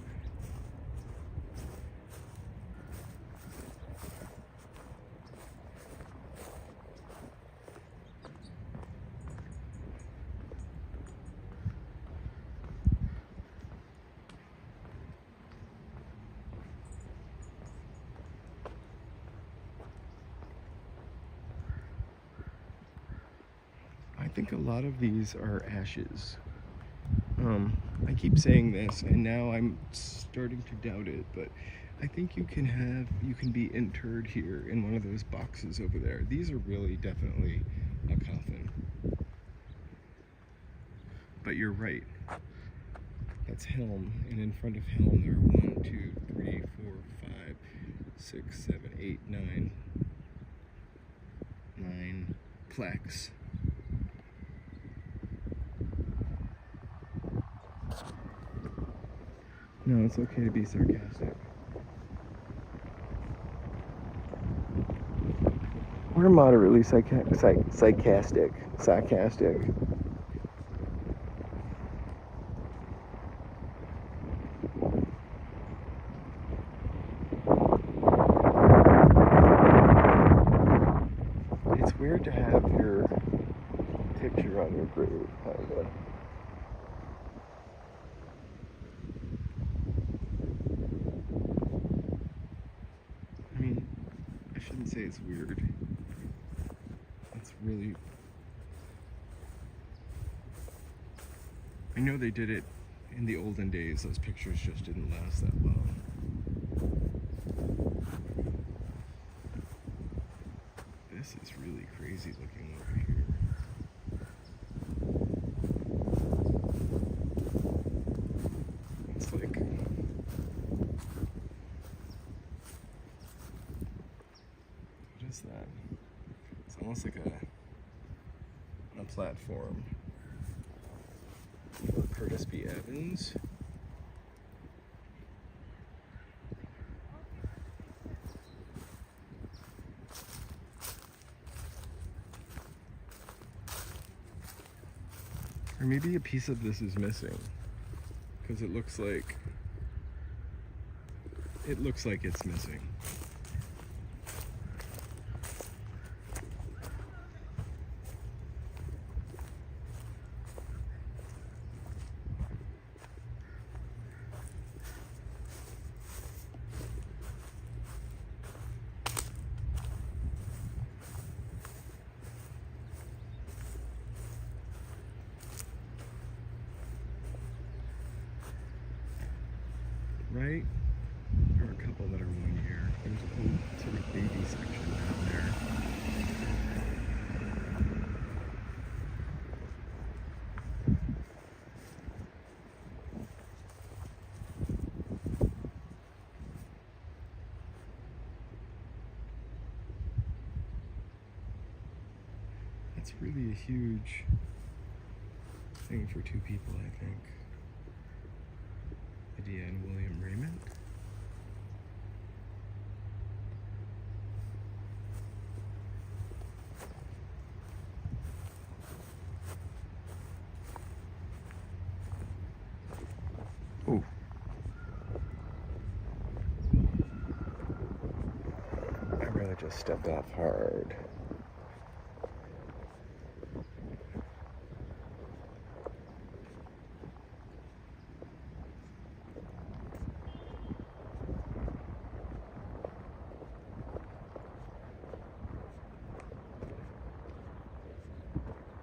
I think a lot of these are ashes. I keep saying this, and now I'm starting to doubt it, but I think you can be interred here in one of those boxes over there. These are really definitely a coffin. But you're right. That's Helm, and in front of Helm there are 1, 2, 3, 4, 5, 6, 7, 8, 9 plaques. No, it's okay to be sarcastic. We're moderately sarcastic. It's weird to have your picture on your grave, kinda. I mean, I shouldn't say it's weird. It's really... I know they did it in the olden days. Those pictures just didn't last that long. This is really crazy looking over here. It's like... what is that? It's almost like a platform for Curtis B. Evans. Or maybe a piece of this is missing, because it looks like it's missing. Right? There are a couple that are 1 year. There's a whole sort of baby section down there. That's really a huge thing for two people, I think. Lydia and William Raymond. Oh. I really just stepped off hard.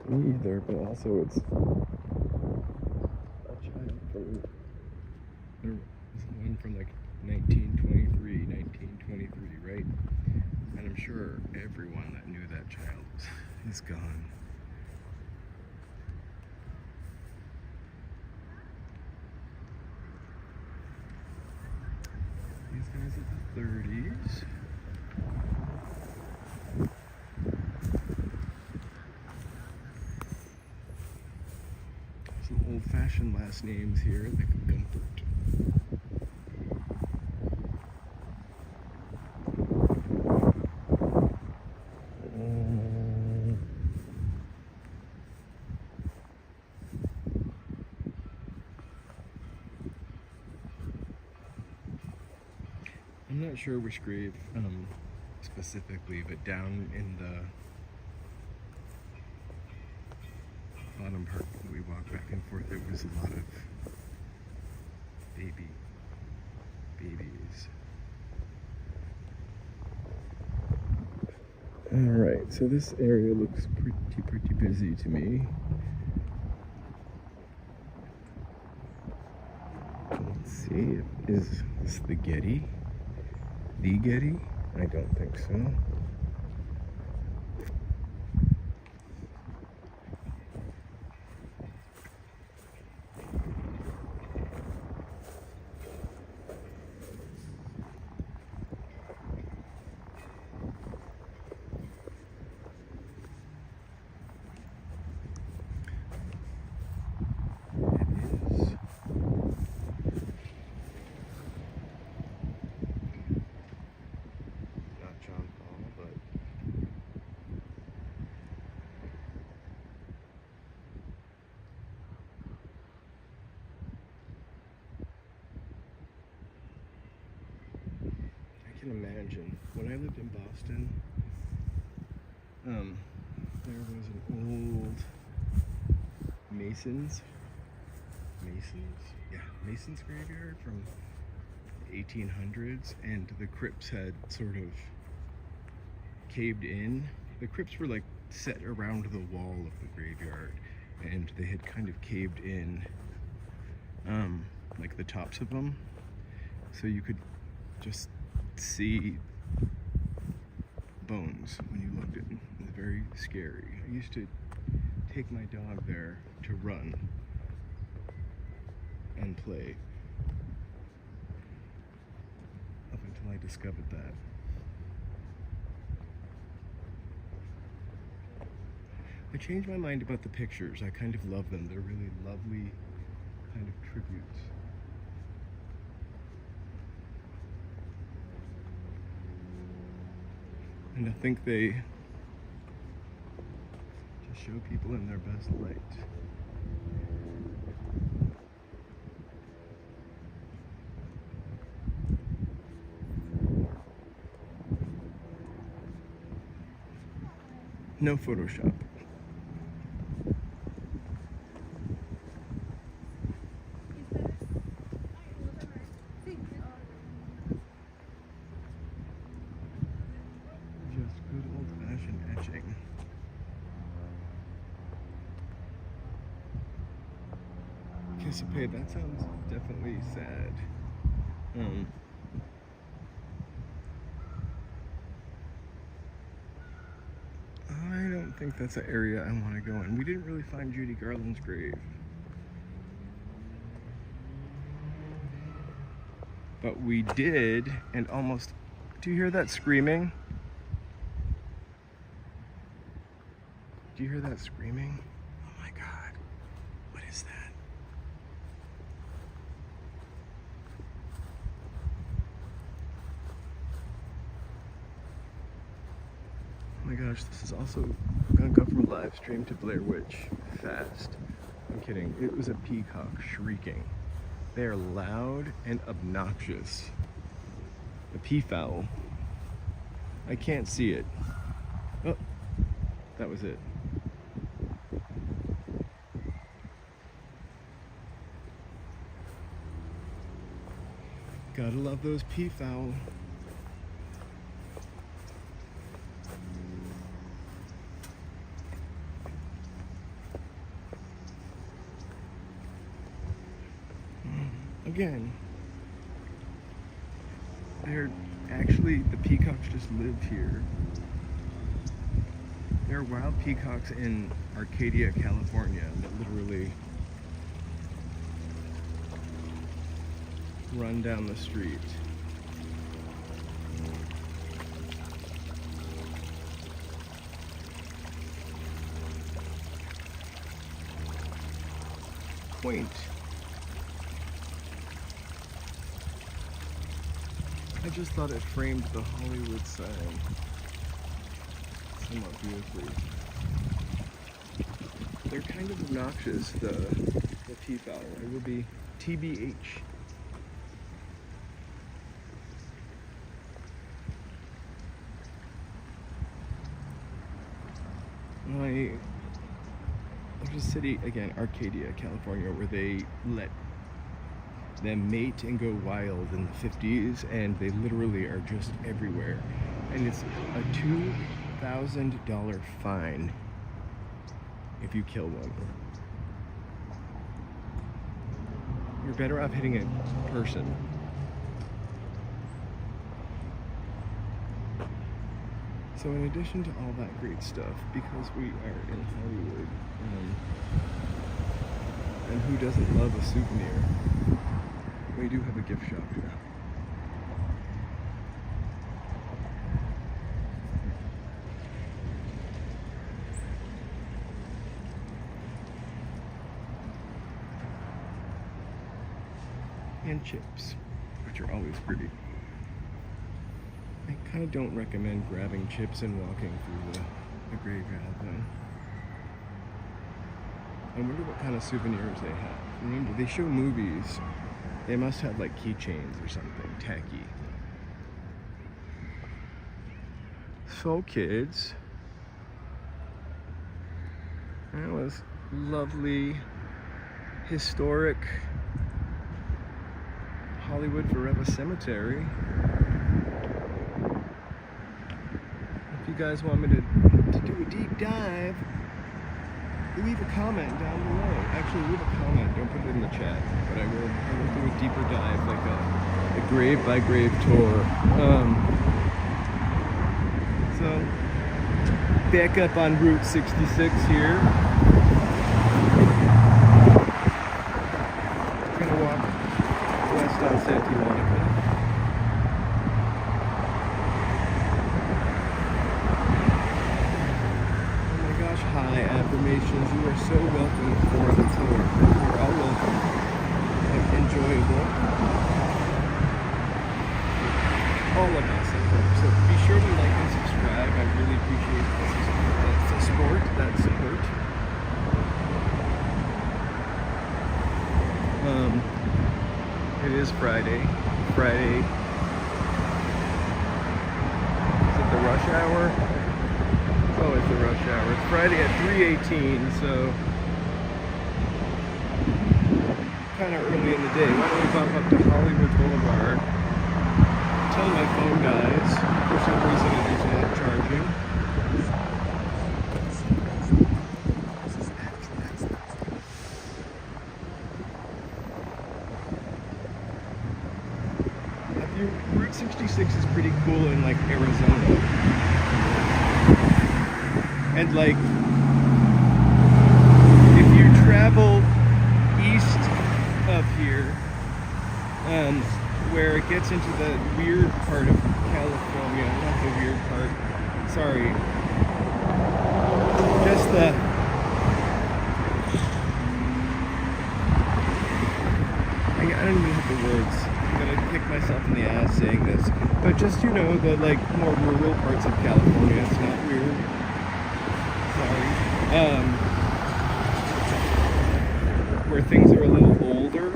Me either, but also it's a child from, there was one from like 1923, right? And I'm sure everyone that knew that child is gone. These guys are the 30s. Some old-fashioned last names here, like Gumpert. I'm not sure which grave specifically, but down in the bottom part that we walk back and forth, there was a lot of babies. Alright, so this area looks pretty busy to me. Let's see, is this the Getty? the Getty? I don't think so. I can imagine when I lived in Boston, there was an old Mason's graveyard from the 1800s, and the crypts had sort of caved in. The crypts were like set around the wall of the graveyard, and they had kind of caved in, like the tops of them, so you could just see bones when you looked at them. It was very scary. I used to take my dog there to run and play up until I discovered that. I changed my mind about the pictures. I kind of love them. They're really lovely kind of tributes. And I think they just show people in their best light. No Photoshop. Anticipate, that sounds definitely sad. I don't think that's an area I want to go in. We didn't really find Judy Garland's grave, but we did, and almost. Do you hear that screaming? Do you hear that screaming? Oh my God, what is that? Oh my gosh, this is also gonna go from live stream to Blair Witch fast. I'm kidding. It was a peacock shrieking. They are loud and obnoxious. A peafowl. I can't see it. Oh, that was it. Gotta love those peafowl. Again, they're actually, the peacocks just live here. There are wild peacocks in Arcadia, California that literally run down the street. Quaint. I just thought it framed the Hollywood sign somewhat beautifully. They're kind of obnoxious, the peafowl. It will be TBH. There's a city, again, Arcadia, California, where they let them mate and go wild in the 50s, and they literally are just everywhere. And it's a $2,000 fine if you kill one. You're better off hitting a person. So in addition to all that great stuff, because we are in Hollywood, and who doesn't love a souvenir, we do have a gift shop here. And chips, which are always pretty. I kind of don't recommend grabbing chips and walking through the graveyard though. I wonder what kind of souvenirs they have. Remember, they show movies. They must have like keychains or something tacky. So kids, that was lovely, historic Hollywood Forever Cemetery. If you guys want me to do a deep dive, leave a comment down below. Actually, leave a comment, don't put it in the chat, but I will do a deeper dive, like a grave by grave tour. So, back up on Route 66 here. Gonna walk west on Santa Monica. Oh my gosh, hi affirmations. You are so welcome for the tour. You're all welcome. And enjoyable. All of us, I hope. So be sure to like and subscribe. I really appreciate that support. It is Friday. Is it the rush hour? Oh, it's the rush hour. It's Friday at 3:18, so kind of early in the day. Why don't we bump up to Hollywood Boulevard? Tell my phone dies. For some reason it is not charging. Route 66 is pretty cool in like Arizona. And like, if you travel east of here, where it gets into the weird part of California, not the weird part, sorry, just the, I don't even have the words. I'm gonna kick myself in the ass saying this, but just, you know, the like more rural parts of California. It's not weird. Sorry. Where things are a little older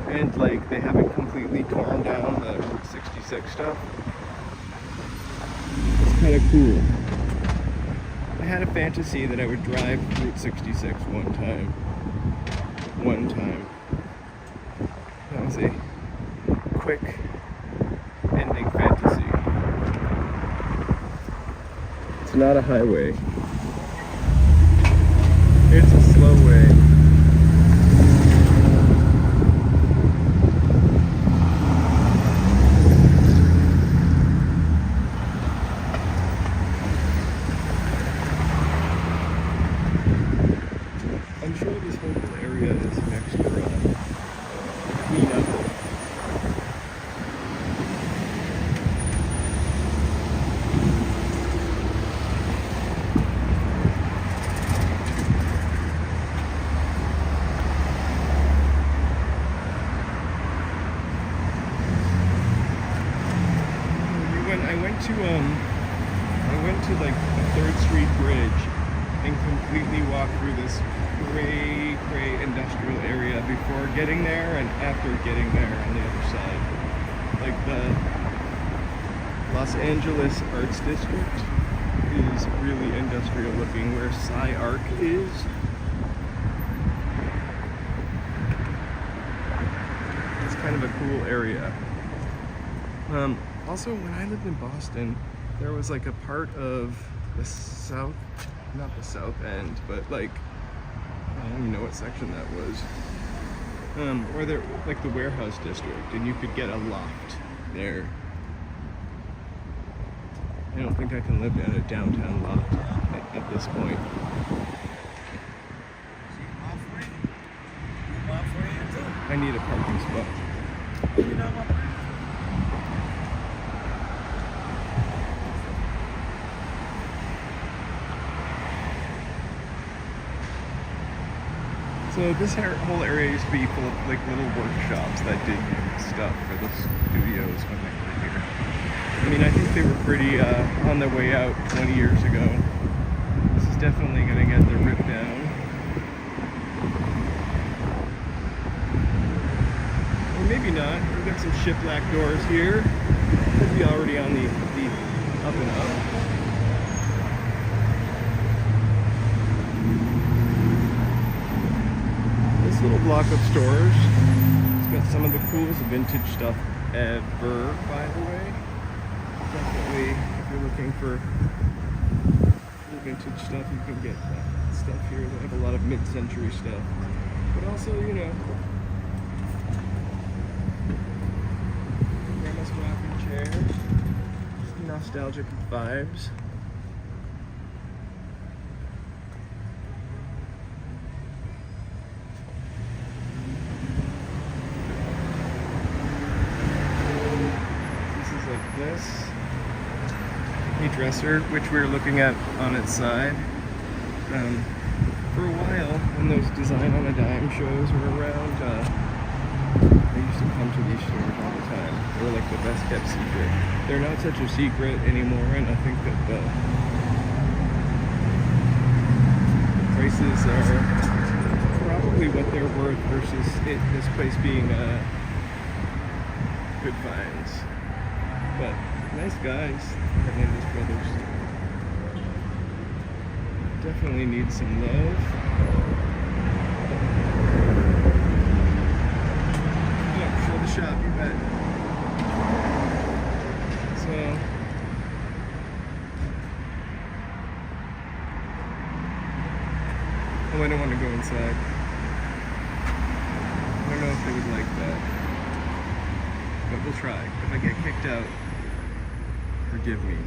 and like they haven't completely torn down the Route 66 stuff. It's kind of cool. I had a fantasy that I would drive Route 66 one time. That was a quick ending fantasy. It's not a highway. It's a slow way. I'm sure this whole area is an extra cleanup. I went to like the 3rd Street Bridge and completely walked through this gray industrial area before getting there and after getting there on the other side. Like the Los Angeles Arts District is really industrial looking, where Sci-Arc is. It's kind of a cool area. Also, when I lived in Boston, there was like a part of the south, not the south end, but like, I don't even know what section that was, where there, like the warehouse district, and you could get a loft there. I don't think I can live at a downtown lot at this point. I need a parking spot. So this whole area used to be full of like little workshops that did stuff for the studios when they were here. I mean, I think they were pretty on their way out 20 years ago. This is definitely going to get the rip down. Or maybe not. We've got some shiplap doors here. Could be already on the up and up. Little block of stores. It's got some of the coolest vintage stuff ever, by the way. Definitely, if you're looking for vintage stuff, you can get that stuff here. They have a lot of mid-century stuff, but also, you know, grandma's rocking chair, nostalgic vibes. This a dresser, which we were looking at on its side. For a while, when those Design on a Dime shows were around, I used to come to these stores all the time. They were like the best kept secret. They're not such a secret anymore, and I think that the prices are probably what they're worth versus this place being good finds. But nice guys, Hernandez Brothers. Definitely need some love. Yeah, show the shop, you bet. So, oh, I don't want to go inside. I don't know if they would like that. But we'll try. If I get kicked out, forgive me.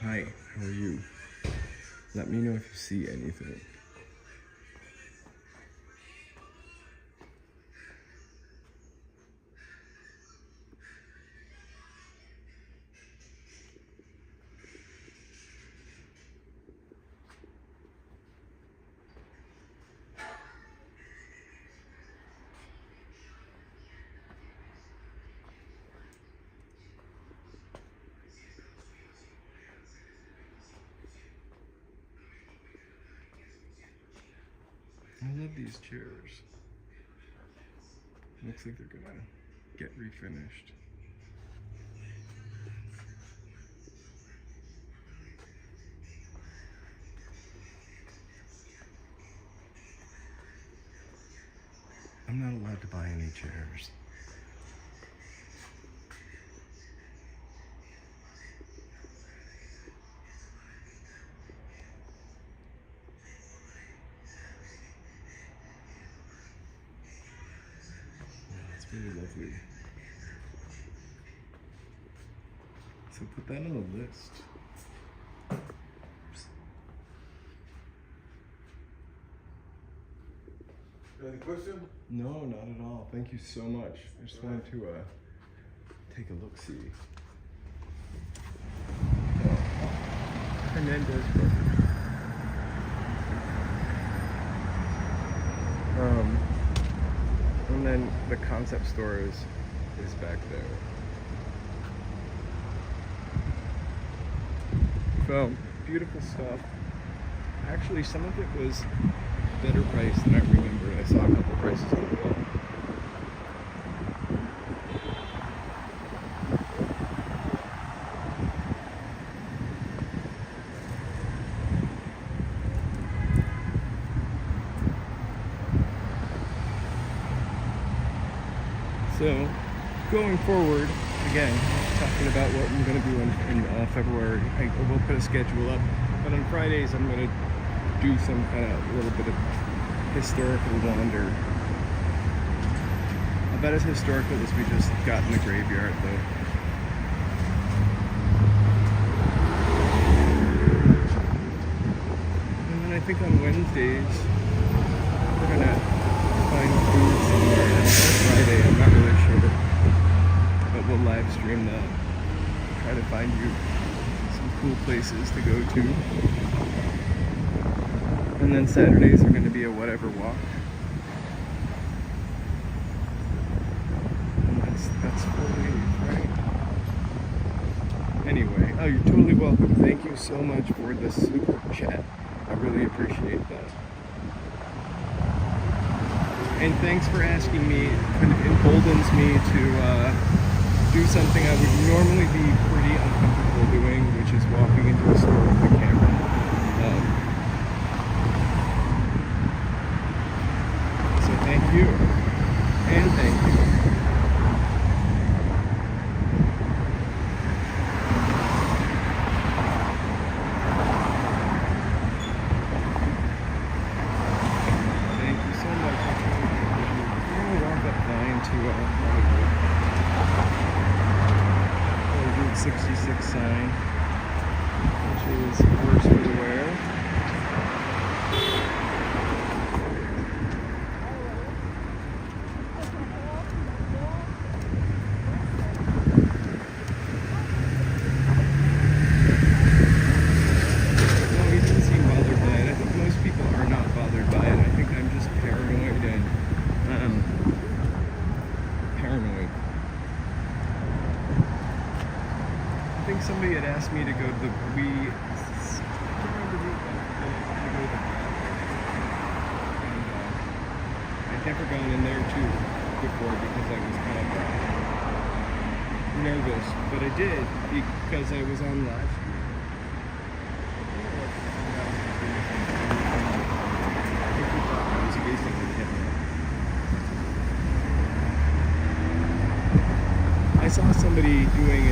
Hi, how are you? Let me know if you see anything. I love these chairs. Looks like they're gonna get refinished. I'm not allowed to buy any chairs. Really lovely. So put that on the list. Any question? No, not at all. Thank you so much. I just wanted to take a look see. Oh. Hernandez Brothers. And then the concept store is back there. So, beautiful stuff. Actually, some of it was better priced than I remember. I saw a couple prices on the wall. So, going forward, again, talking about what I'm going to do in February, I will put a schedule up, but on Fridays I'm going to do some kind of little bit of historical wander about as historical as we just got in the graveyard, though. And then I think on Wednesdays, we're gonna find food somewhere. Or Friday, I'm not really sure. But we'll live stream that. Try to find you some cool places to go to. And then Saturdays are going to be a whatever walk. And that's 4 days, right? Anyway, oh, you're totally welcome. Thank you so much for the super chat. I really appreciate that. And thanks for asking me. It kind of emboldens me to do something I would normally be pretty uncomfortable doing, which is walking into a store with the camera. So thank you, and thank you. Thank you so much. We're gonna walk up 9 to Hollywood. 66 sign, which is worse for the wear. No, he doesn't seem bothered by it. I think most people are not bothered by it. I think I'm just paranoid and paranoid. I think somebody had asked me to go to the I'd never gone in there too before because I was kind of nervous, but I did because I was on live stream. I saw somebody doing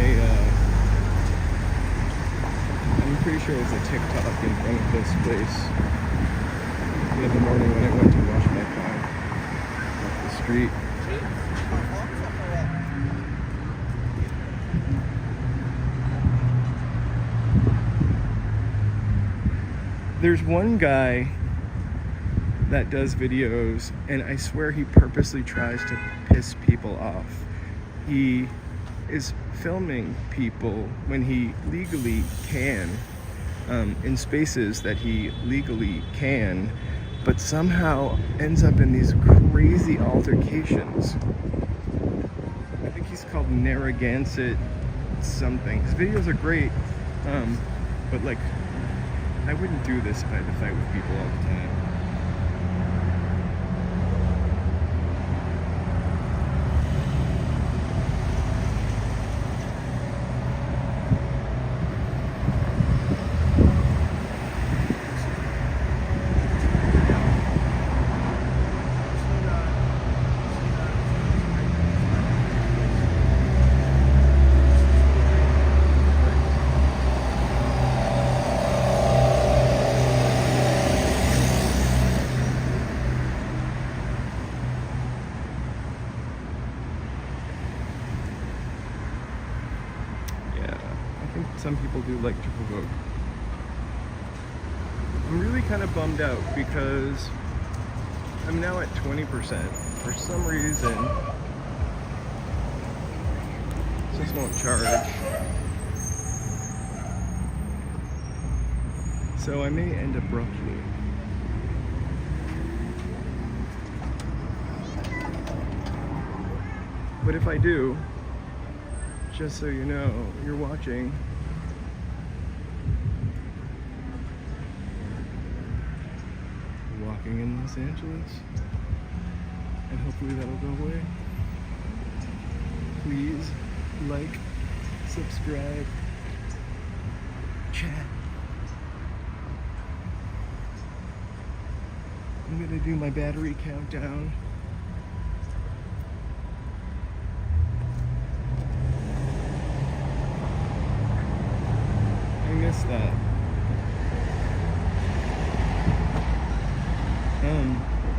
I'm pretty sure it was a TikTok in front of this place the other morning when I went to wash my car off the street. There's one guy that does videos, and I swear he purposely tries to piss people off. He is filming people when he legally can, in spaces that he legally can, but somehow ends up in these crazy altercations. I think he's called Narragansett something. His videos are great, but like, I wouldn't do this if I had to fight with people all the time. Some people do like to provoke. I'm really kind of bummed out because I'm now at 20%. For some reason, this won't charge. So I may end abruptly. But if I do, just so you know, you're watching. Walking in Los Angeles, and hopefully that'll go away. Please like, subscribe, chat. I'm gonna do my battery countdown. I missed that.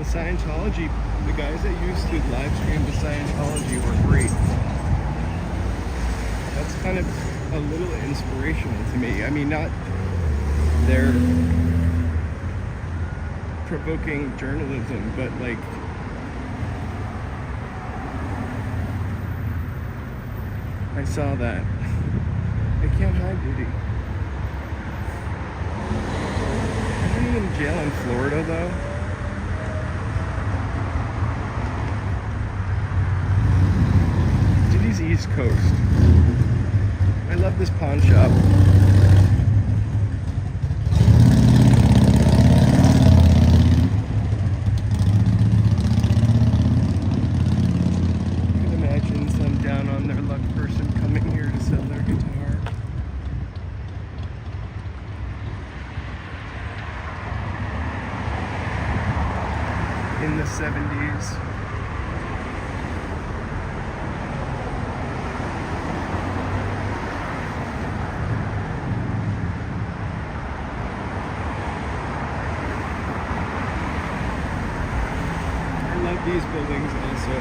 The Scientology, the guys that used to live stream the Scientology were great. That's kind of a little inspirational to me. I mean, not their provoking journalism, but like I saw that. They can't hide, did he? Isn't he in jail in Florida though? Diddy's East Coast. I love this pawn shop. In the 70s. I love these buildings also.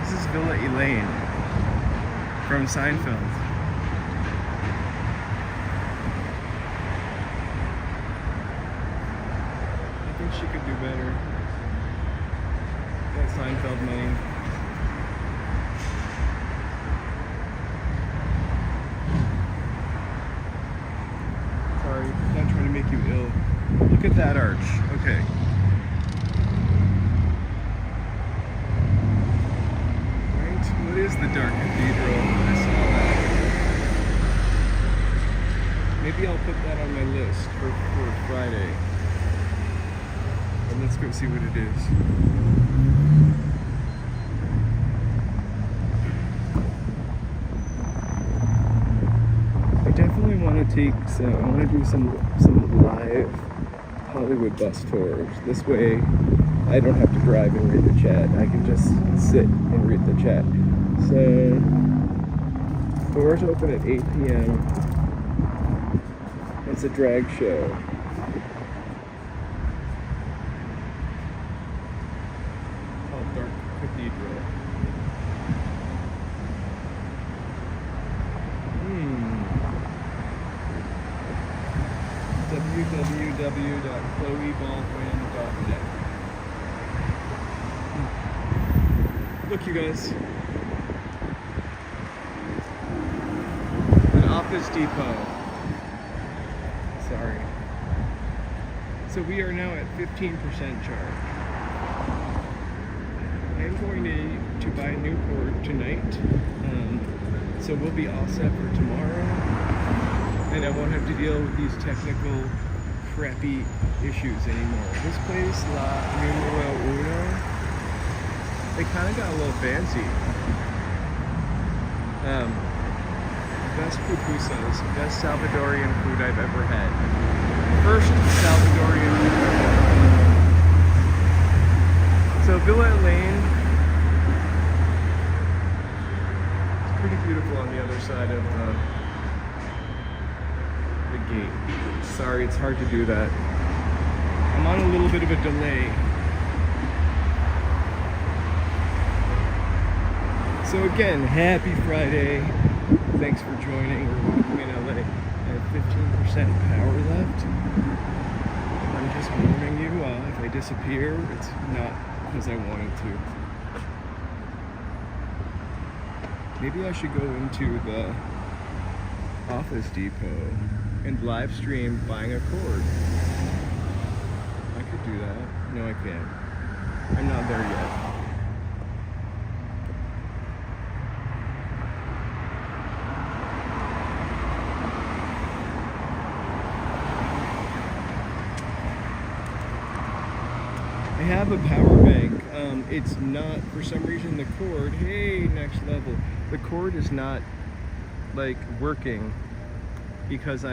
This is Villa Elaine from Seinfeld. I think she could do better. That Seinfeld money. Sorry, not trying to make you ill. Look at that arch. Okay. What is the Dark Cathedral? I saw that. Maybe I'll put that on my list for Friday. And let's go see what it is. I definitely want to take some, I want to do some live Hollywood bus tours. This way I don't have to drive and read the chat. I can just sit and read the chat. So, doors open at 8 p.m. It's a drag show. Called Dark Cathedral. www.chloebaldwin.net. Look, you guys. Office Depot. Sorry. So we are now at 15% charge. I'm going to buy a new cord tonight. So we'll be all set for tomorrow. And I won't have to deal with these technical crappy issues anymore. This place, La Numero Uno, they kind of got a little fancy. Best pupusas, best Salvadorian food I've ever had. First Salvadorian food. So Villa Elaine, it's pretty beautiful on the other side of the gate. Sorry, it's hard to do that. I'm on a little bit of a delay. So again, happy Friday. Thanks for joining. We're walking in LA. I have 15% power left. I'm just warning you, if I disappear, it's not because I wanted to. Maybe I should go into the Office Depot and live stream buying a cord. I could do that. No, I can't. I'm not there yet. I have a power bank. It's not, for some reason, the cord, hey, next level. The cord is not like working because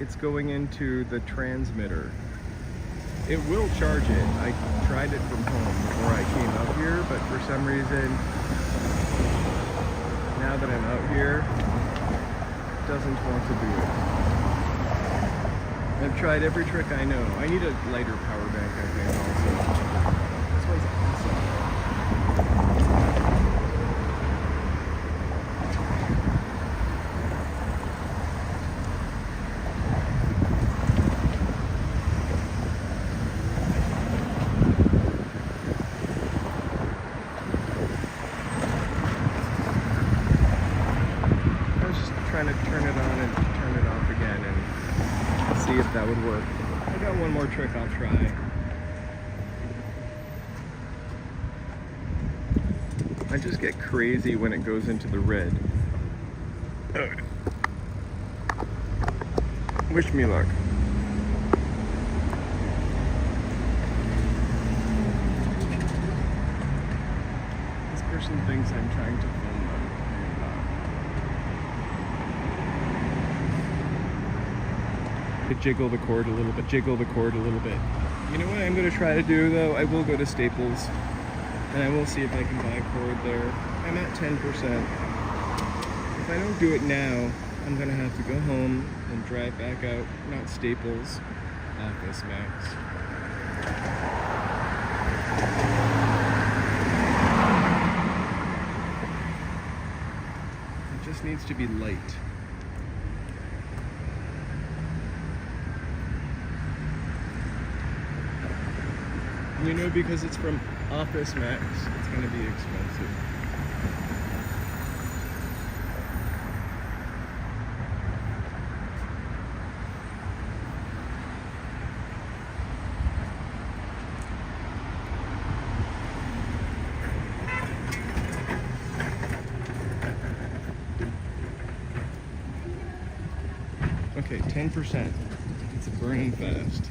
it's going into the transmitter. It will charge it. I tried it from home before I came up here, but for some reason now that I'm out here, doesn't want to do it. I've tried every trick I know. I need a lighter power bank, I think, also. This one's awesome. Trying to turn it on and turn it off again and see if that would work. I got one more trick I'll try. I just get crazy when it goes into the red. Oh. Wish me luck. This person thinks I'm trying to film them. Jiggle the cord a little bit, jiggle the cord a little bit. You know what I'm going to try to do though? I will go to Staples and I will see if I can buy a cord there. I'm at 10%. If I don't do it now, I'm going to have to go home and drive back out, not Staples, Office Max. It just needs to be light. You know, because it's from Office Max, it's going to be expensive. Okay, 10%. It's burning fast.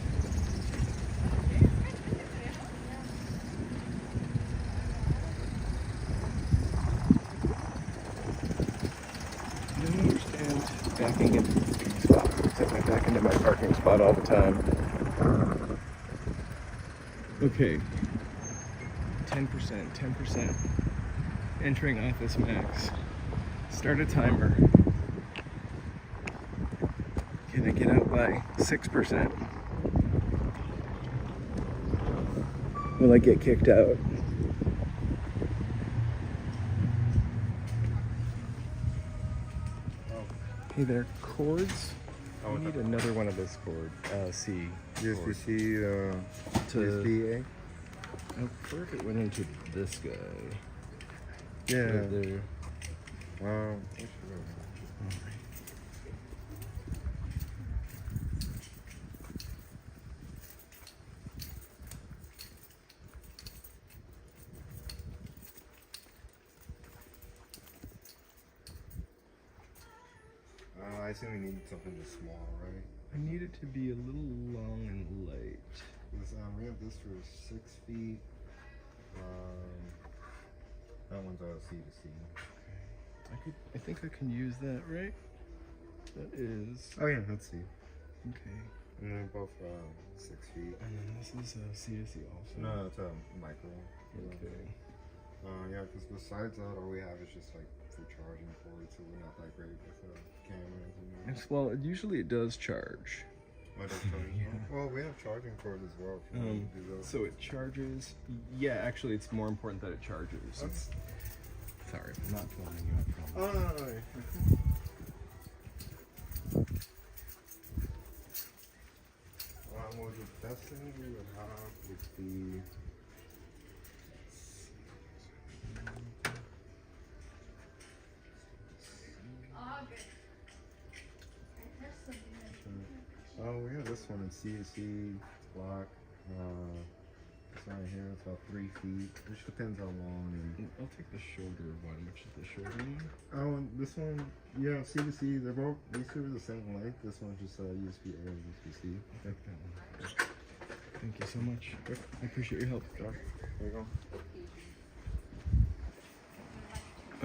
Backing into the spot, except I back into my parking spot all the time. Okay, 10%. Entering Office Max. Start a timer. Can I get out by 6%? Will I get kicked out? Hey there, cords? I need another one of this cord. C. USB-C to USB-A? I prefer if it went into this guy. Yeah. Right there. I assume we need something just small, right? I need it to be a little long and light. We have this for 6 feet. That one's C to C. I think I can use that, right? That is. Oh yeah, let's see. Okay. And they're both 6 feet. And then this is C to C also. No, it's a micro. Okay. Yeah, because besides that, all we have is just like for charging cords, so we're not that great with cameras. Well, usually it does charge. Oh, it does charge. Yeah. Well, we have charging cords as well. If you want to do those. So it charges. Yeah, actually, it's more important that it charges. Sorry, I'm not filming you. I promise. Oh no. Well, the best thing we would have would be. Oh, we have this one in C2C, black. This one right here, it's about 3 feet. It just depends how long. And I'll take the shorter one, which is the shorter one. oh, and this one, yeah, C2C. They're both, these two are the same length. This one's just USB-A and USB-C. I'll take that one. Thank you so much. I appreciate your help. There you go.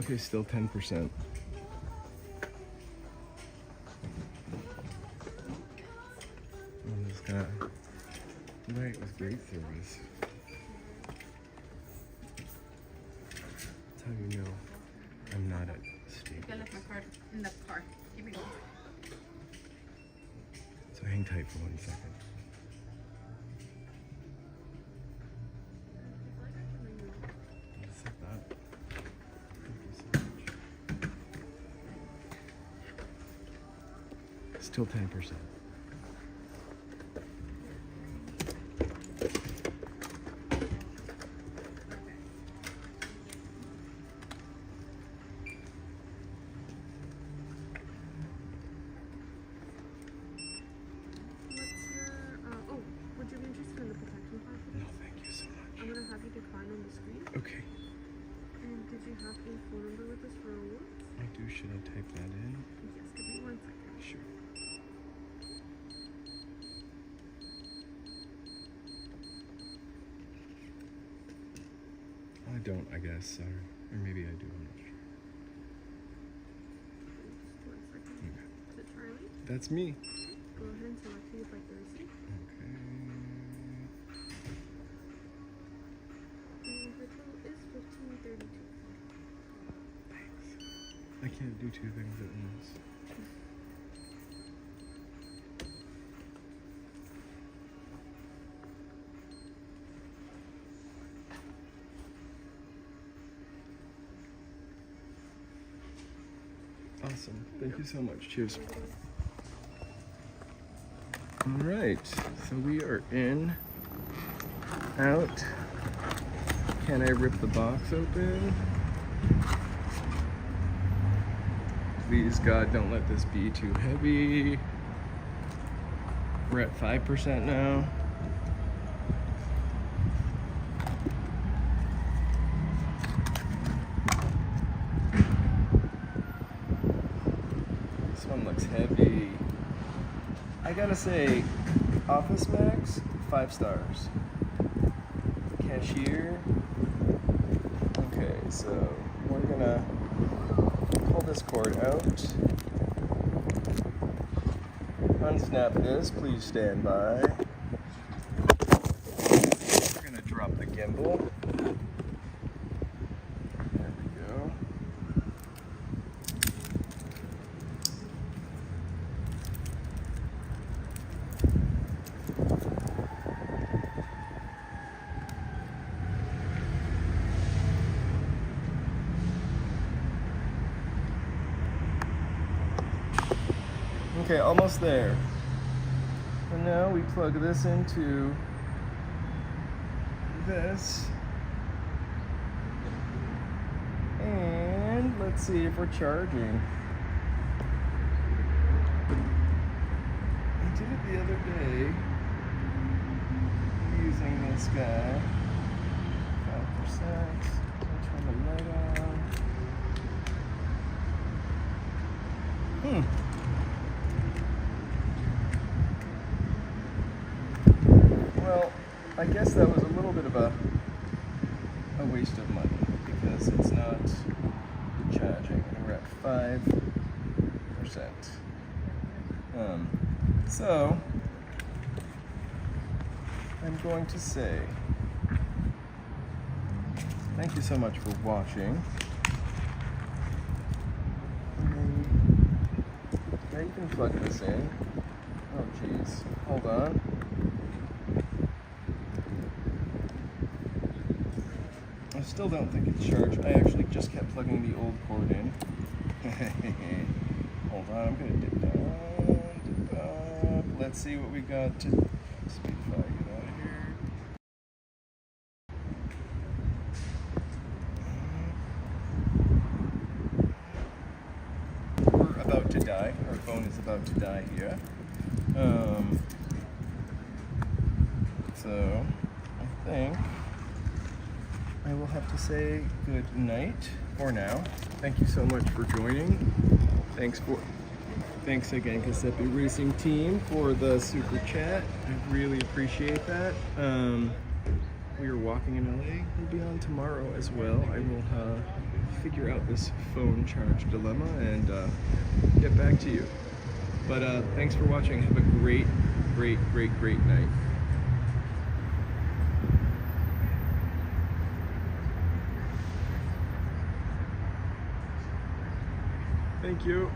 Okay, still 10%. This guy, right, with great service. That's how you know I'm not at hang tight for 1 second. Just like that. Thank you so much. Still 10%. Okay. And did you have a phone number with us for awards? I do. Should I type that in? Yes, give me 1 second. Sure. I don't, I guess. Sorry. Or maybe I do. I'm not sure. Just 1 second. Okay. Is it Charlie? That's me. Go ahead and select who you'd like to receive. Okay. And the total is $15.32. Thanks. I can't do two things at once. Awesome. Thank you so much. Cheers. All right. So we are in, out. Can I rip the box open? Please, God, don't let this be too heavy. We're at 5% now. This one looks heavy. I gotta say, Office Max, 5 stars. Cashier. Okay, so we're gonna pull this cord out. Unsnap this, please stand by. We're gonna drop the gimbal. There we go. Okay, almost there. And now we plug this into this. And let's see if we're charging. I did it the other day using this guy. 5%. Turn the light on. Well, I guess that was a little bit of a waste of money because it's not charging. And we're at 5%. So, I'm going to say thank you so much for watching. Now you can plug this in. Oh geez, hold on. I still don't think it's charged. I actually just kept plugging the old cord in. Hold on, I'm gonna dip down, dip up. Let's see what we got to speedify. Get out of here. We're about to die. Our phone is about to die here. So I think I will have to say good night for now. Thank you so much for joining. Thanks again, Giuseppe Racing Team, for the super chat. I really appreciate that. We are walking in LA. We'll be on tomorrow as well. I will figure out this phone charge dilemma and get back to you. But thanks for watching. Have a great night. Thank you.